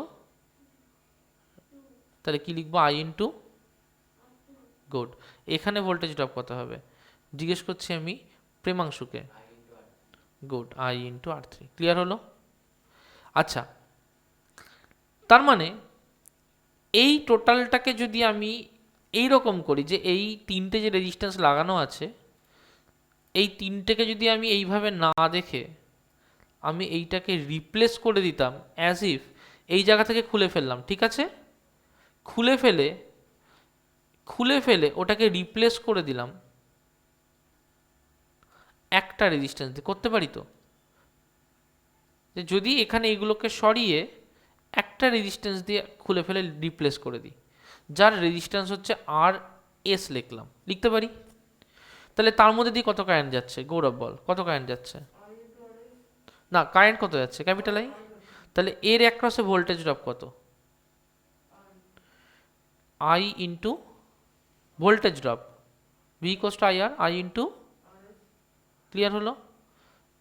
তাহলে কি লিখবো? I into. গুড। এখানে ভোল্টেজ ড্রপ কত হবে জিজ্ঞেস করছি আমি প্রেমাংশুকে। Good, I into R3। ক্লিয়ার হলো? আচ্ছা, তার মানে এই টোটালটাকে যদি আমি এই রকম করি, যে এই তিনটে যে রেজিস্ট্যান্স লাগানো আছে, এই তিনটেকে যদি আমি এইভাবে না দেখে আমি এইটাকে রিপ্লেস করে দিতাম, অ্যাজ ইফ এই জায়গা থেকে খুলে ফেললাম। ঠিক আছে? খুলে ফেলে ওটাকে রিপ্লেস করে দিলাম একটা রেজিস্ট্যান্স দিয়ে। করতে পারি তো? যে যদি এখানে এগুলোকে সরিয়ে একটা রেজিস্ট্যান্স দিয়ে খুলে ফেলে রিপ্লেস করে দিই, যার রেজিস্ট্যান্স হচ্ছে RS লিখলাম, লিখতে পারি? তাহলে তার মধ্যে দিয়ে কত কারেন্ট যাচ্ছে? গৌরব বল, কত কারেন্ট যাচ্ছে? না, কারেন্ট কত যাচ্ছে? Capital I. তাহলে এর অ্যাক্রসে ভোল্টেজ ড্রপ কত? I into voltage drop, V equals to IR, I into. Clear হলো?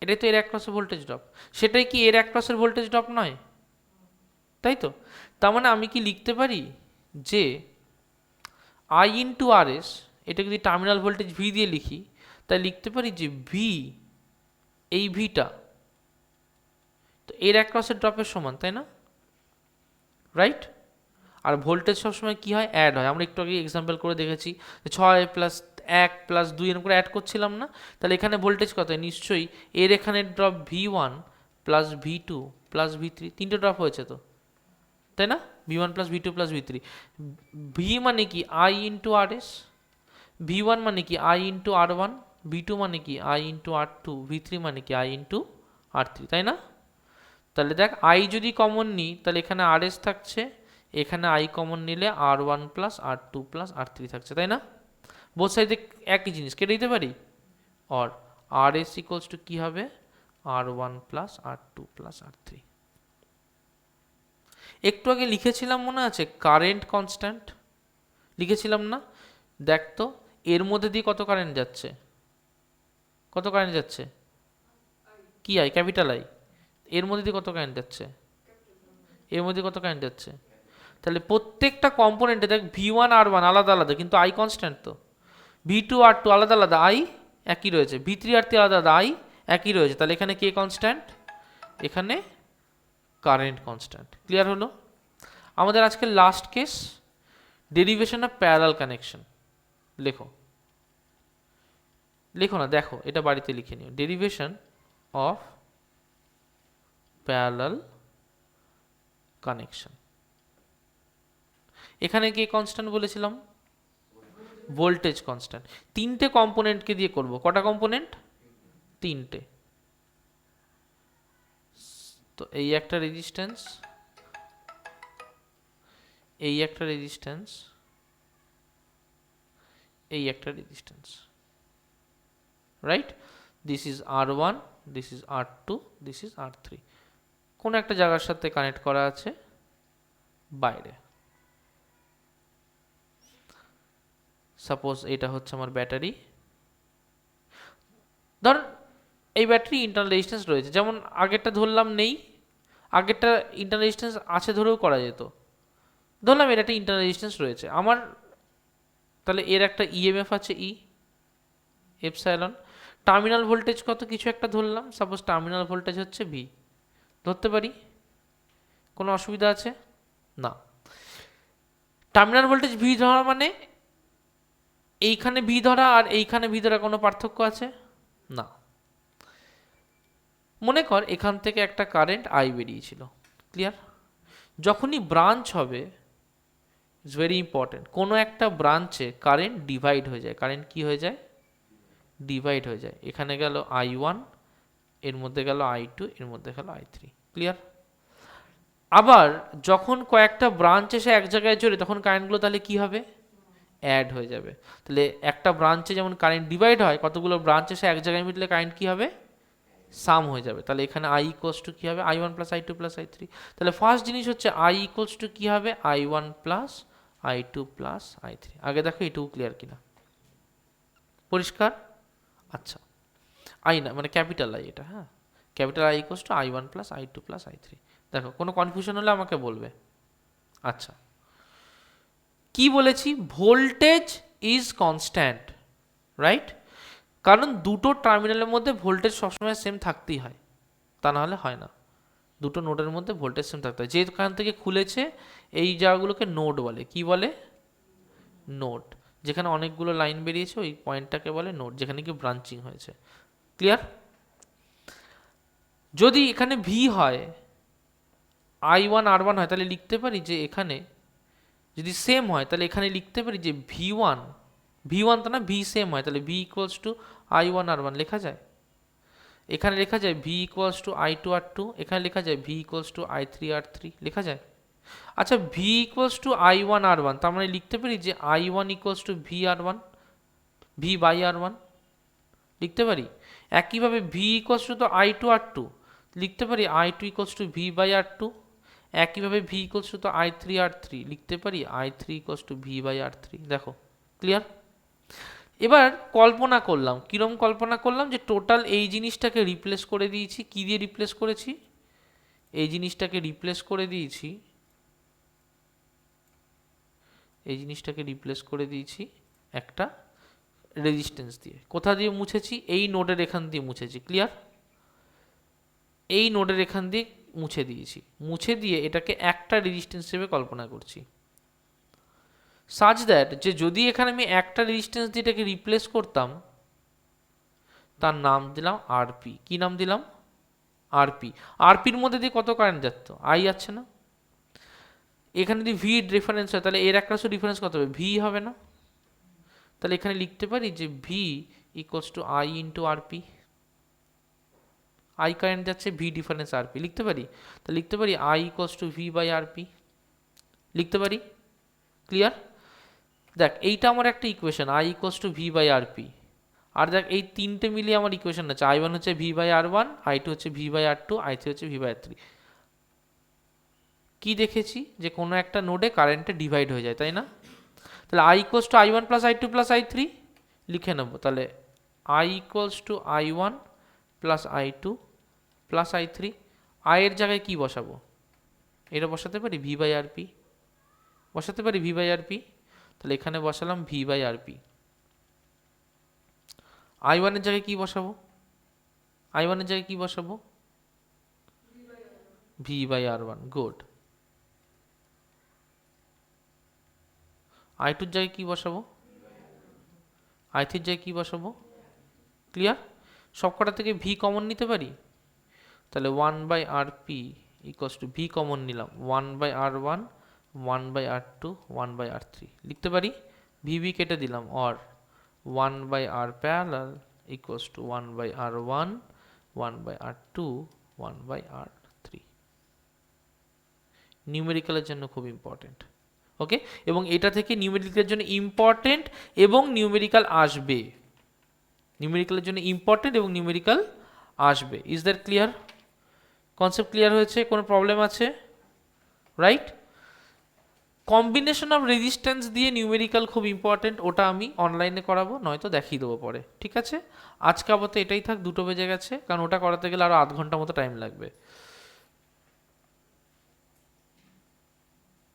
এটাই তো এর অ্যাক্রসে ভোল্টেজ ড্রপ। সেটাই কি এর অ্যাক্রসের ভোল্টেজ ড্রপ নয়? তাই তো? তার মানে আমি কি লিখতে পারি যে I ইন্টু RS, এটা যদি টার্মিনাল ভোল্টেজ V দিয়ে লিখি, তাই লিখতে পারি যে V, এই ভিটা তো এর অ্যাক্রসের ড্রপের সমান, তাই না? রাইট? আর ভোল্টেজ সবসময় কী হয়? অ্যাড হয়। আমরা একটু আগে এক্সাম্পল করে দেখেছি, 6+1+2 এরকম করে অ্যাড করছিলাম না? তাহলে এখানে ভোল্টেজ কত? নিশ্চয়ই এর এখানে drop V1 plus V2 plus V3, তিনটে ড্রপ হয়েছে তো, তাই না? V1 plus V2 plus V3। V মানে কি? I into RS। V1 মানে কি? I into R1। V2 মানে কি? I into R2। V3 মানে কি? I ইন্টু R3, তাই না? তাহলে দেখ, I যদি কমন নিই তাহলে এখানে RS থাকছে, এখানে I কমন নিলে R1 plus R2 plus R3 থাকছে, তাই না? বোথ সাইডে একই জিনিস কেটে দিতে পারি। আর RS ইকুয়ালস টু কী হবে? R1 plus R2 plus R3। একটু আগে লিখেছিলাম মনে আছে, কারেন্ট কনস্ট্যান্ট লিখেছিলাম না? দেখ তো এর মধ্যে দিয়ে কত কারেন্ট যাচ্ছে? কত কারেন্ট যাচ্ছে? কি আই? Capital I. এর মধ্যে দিয়ে কত কারেন্ট যাচ্ছে? এর মধ্যে কত কারেন্ট যাচ্ছে? তাহলে প্রত্যেকটা কম্পোনেন্টে দেখ V1 R1 আলাদা আলাদা, কিন্তু I কনস্ট্যান্ট তো। V2 R2 আলাদা আলাদা, I একই রয়েছে। V3 R3 আলাদা আলাদা, I একই রয়েছে। তাহলে এখানে কে কনস্ট্যান্ট? এখানে কারেন্ট কনস্ট্যান্ট। ক্লিয়ার হলো? আমাদের আজকে last case, derivation of parallel connection. লেখো লেখো না, দেখো এটা বাড়িতে লিখে নিও। Derivation of parallel connection. এখানে কি কনস্ট্যান্ট বলেছিলাম? Voltage constant. তিনটে কম্পোনেন্টকে দিয়ে করব। কটা কম্পোনেন্ট? তিনটে। তো এই একটা রেজিস্ট্যান্স, এই একটা রেজিস্ট্যান্স, এই একটা resistance, right? This is R1, this is R2, this is R3। কোনো একটা জায়গার সাথে কানেক্ট করা আছে বাইরে। সাপোজ এটা হচ্ছে আমার ব্যাটারি। ধর এই ব্যাটারি ইন্টারনাল রেজিস্ট্যান্স রয়েছে, যেমন আগেরটা ধরলাম নেই, আগেরটা ইন্টারনাল রেজিস্ট্যান্স আছে ধরেও করা যেত। ধরলাম এর একটা ইন্টারনাল রেজিস্ট্যান্স রয়েছে আমার, তাহলে এর একটা ইএমএফ আছে ই এপসাইলন। টার্মিনাল ভোল্টেজ কত কিছু একটা ধরলাম, সাপোজ টার্মিনাল ভোল্টেজ হচ্ছে ভি, ধরতে পারি। কোনো অসুবিধা আছে? না। টার্মিনাল ভোল্টেজ ভি ধরা মানে এইখানে ভি ধরা আর এইখানে ভি ধরা কোনো পার্থক্য আছে? না। মনে কর এখান থেকে একটা কারেন্ট আই বেরিয়েছিল। ক্লিয়ার? যখনই ব্রাঞ্চ হবে, ইটস ভেরি ইম্পর্টেন্ট, কোনো একটা ব্রাঞ্চে কারেন্ট ডিভাইড হয়ে যায়। কারেন্ট কি হয়ে যায়? ডিভাইড হয়ে যায়। এখানে গেল I1, এর মধ্যে গেল I2, এর মধ্যে গেল I3। ক্লিয়ার? আবার যখন কয়েকটা ব্রাঞ্চ এসে এক জায়গায় জড়ে, তখন কারেন্টগুলো তাহলে কি হবে? অ্যাড হয়ে যাবে। তাহলে একটা ব্রাঞ্চে যেমন কারেন্ট ডিভাইড হয়, কতগুলো ব্রাঞ্চ এসে এক জায়গায় মিটলে কারেন্ট কি হবে? সাম হয়ে যাবে। তাহলে এখানে I ইকুয়ালস টু কি হবে? I1 plus I2 plus I3। তাহলে ফার্স্ট জিনিস হচ্ছে I ইকুয়ালস টু কি হবে? I1 plus I2 plus I3। আগে দেখো এটুকু ক্লিয়ার কিনা, পরিষ্কার? আচ্ছা, আই না মানে ক্যাপিটাল আই এটা, হ্যাঁ, capital I equals two I1 plus I2 plus I3। দেখো কোনো কনফিউশন হলে আমাকে বলবে। আচ্ছা, কি বলেছি? Voltage is constant, right? কারণ দুটো টার্মিনালের মধ্যে ভোল্টেজ সবসময় সেম থাকতেই হয়, তা না হলে হয় না। দুটো নোডের মধ্যে ভোল্টেজ সেম থাকতে হয়। যেখান থেকে খুলেছে এই জায়গাগুলোকে নোড বলে। কি বলে? নোড। যেখানে অনেকগুলো লাইন বেরিয়েছে ওই পয়েন্টটাকে বলে নোড, যেখানে কি ব্রাঞ্চিং হয়েছে। ক্লিয়ার? যদি এখানে ভি হয়, I1 R1 হয়, তাহলে লিখতে পারি যে এখানে যদি সেম হয় তাহলে এখানে লিখতে পারি যে V1 তো না, ভি সেম হয়, তাহলে V equals two I1 R1 লেখা যায়। এখানে লেখা যায় V equals two I2 R2, এখানে লেখা যায় V equals two I3 R3 লেখা যায়। আচ্ছা, V equals two I1 R1, তার মানে লিখতে পারি যে I1 equals to V R1, V by R1 লিখতে পারি। একইভাবে ভি ইকুয়ালস টু তো I2 R2, লিখতে পারি I2 equals to V by R2। একইভাবে ভি ইকুয়ালস টু তো I3 R3, লিখতে পারি I3 equals to V by R3। দেখো ক্লিয়ার? এবার কল্পনা করলাম, কিরম কল্পনা করলাম? যে টোটাল এই জিনিসটাকে রিপ্লেস করে দিয়েছি। কি দিয়ে রিপ্লেস করেছি? এই জিনিসটাকে রিপ্লেস করে দিয়েছি, এই জিনিসটাকে রিপ্লেস করে দিয়েছি একটা রেজিস্ট্যান্স দিয়ে। কোথা দিয়ে মুছেছি? এই নোডের এখান দিয়ে মুছেছি। ক্লিয়ার? এই নোডের এখান দিয়ে মুছে দিয়েছি। মুছে দিয়ে এটাকে একটা রেজিস্ট্যান্স হিসেবে কল্পনা করছি, সাচ দ্যাট যে যদি এখানে আমি একটা রেজিস্ট্যান্স দিয়ে এটাকে রিপ্লেস করতাম, তার নাম দিলাম আরপি। কি নাম দিলাম? আরপি। আরপির মধ্যে দিয়ে কত কারেন্ট যাচ্ছে? আই যাচ্ছে না? এখানে যদি ভি ডিফারেন্স হয় তাহলে এর একটা ডিফারেন্স কত হবে? ভি হবে না? তাহলে এখানে লিখতে পারি যে V equals to I into RP. I current যাচ্ছে, ভি ডিফারেন্স আরপি লিখতে পারি। তাহলে লিখতে পারি I equals to V by RP লিখতে পারি। ক্লিয়ার? দেখ এইটা আমার একটা equation, I equals to V by RP. আর দেখ এই তিনটে মিলিয়ে আমার ইকুয়েশন আছে, I1 হচ্ছে ভি বাই R1, I2 হচ্ছে ভি বাই R2, I3 হচ্ছে ভি বাই R3। কি দেখেছি? যে কোনো একটা নোডে কারেন্টে ডিভাইড হয়ে যায়, তাই না? তাহলে I equals to I1 plus I2 plus I3 লিখে নেবো। তাহলে I equals to I1 plus I2 plus I3। I এর জায়গায় কি বসাবো? এটা বসাতে পারি ভি বাই আরপি, বসাতে পারি ভি বাই আরপি। তাহলে এখানে বসালাম ভি বাই আরপি। I1 এর জায়গায় কি বসাবো? I1 এর জায়গায় কি বসাবো? V by R one, good. I টুর জায়গায় কি বসাবো? আই থ্রির জায়গায় কি বসাবো? ক্লিয়ার? সবকটা থেকে ভি কমন নিতে পারি, তাহলে one by R P equals to V common নিলাম, one by R one, one by R two, one by R three লিখতে পারি। ভিভি কেটে দিলাম, or one by R parallel equals to one by R one, one by R two, one by R three. নিউমেরিক্যালের জন্য খুব important. ওকে, এবং এটা থেকে নিউমেরিক্যালের জন্য ইম্পর্টেন্ট এবং নিউমেরিক্যাল আসবে, নিউমেরিক্যালের জন্য ইম্পর্টেন্ট এবং নিউমেরিক্যাল আসবে। Is that clear? Concept clear হয়েছে? কোনো প্রবলেম আছে? রাইট? কম্বিনেশন অফ রেজিস্ট্যান্স দিয়ে নিউমেরিক্যাল খুব ইম্পর্টেন্ট, ওটা আমি অনলাইনে করাবো, নয়তো দেখিয়ে দেবো পরে, ঠিক আছে? আজকে আপাতত এটাই থাক, 2টো বেজে গেছে, কারণ ওটা করাতে গেলে আরও আধ ঘন্টা মতো টাইম লাগবে।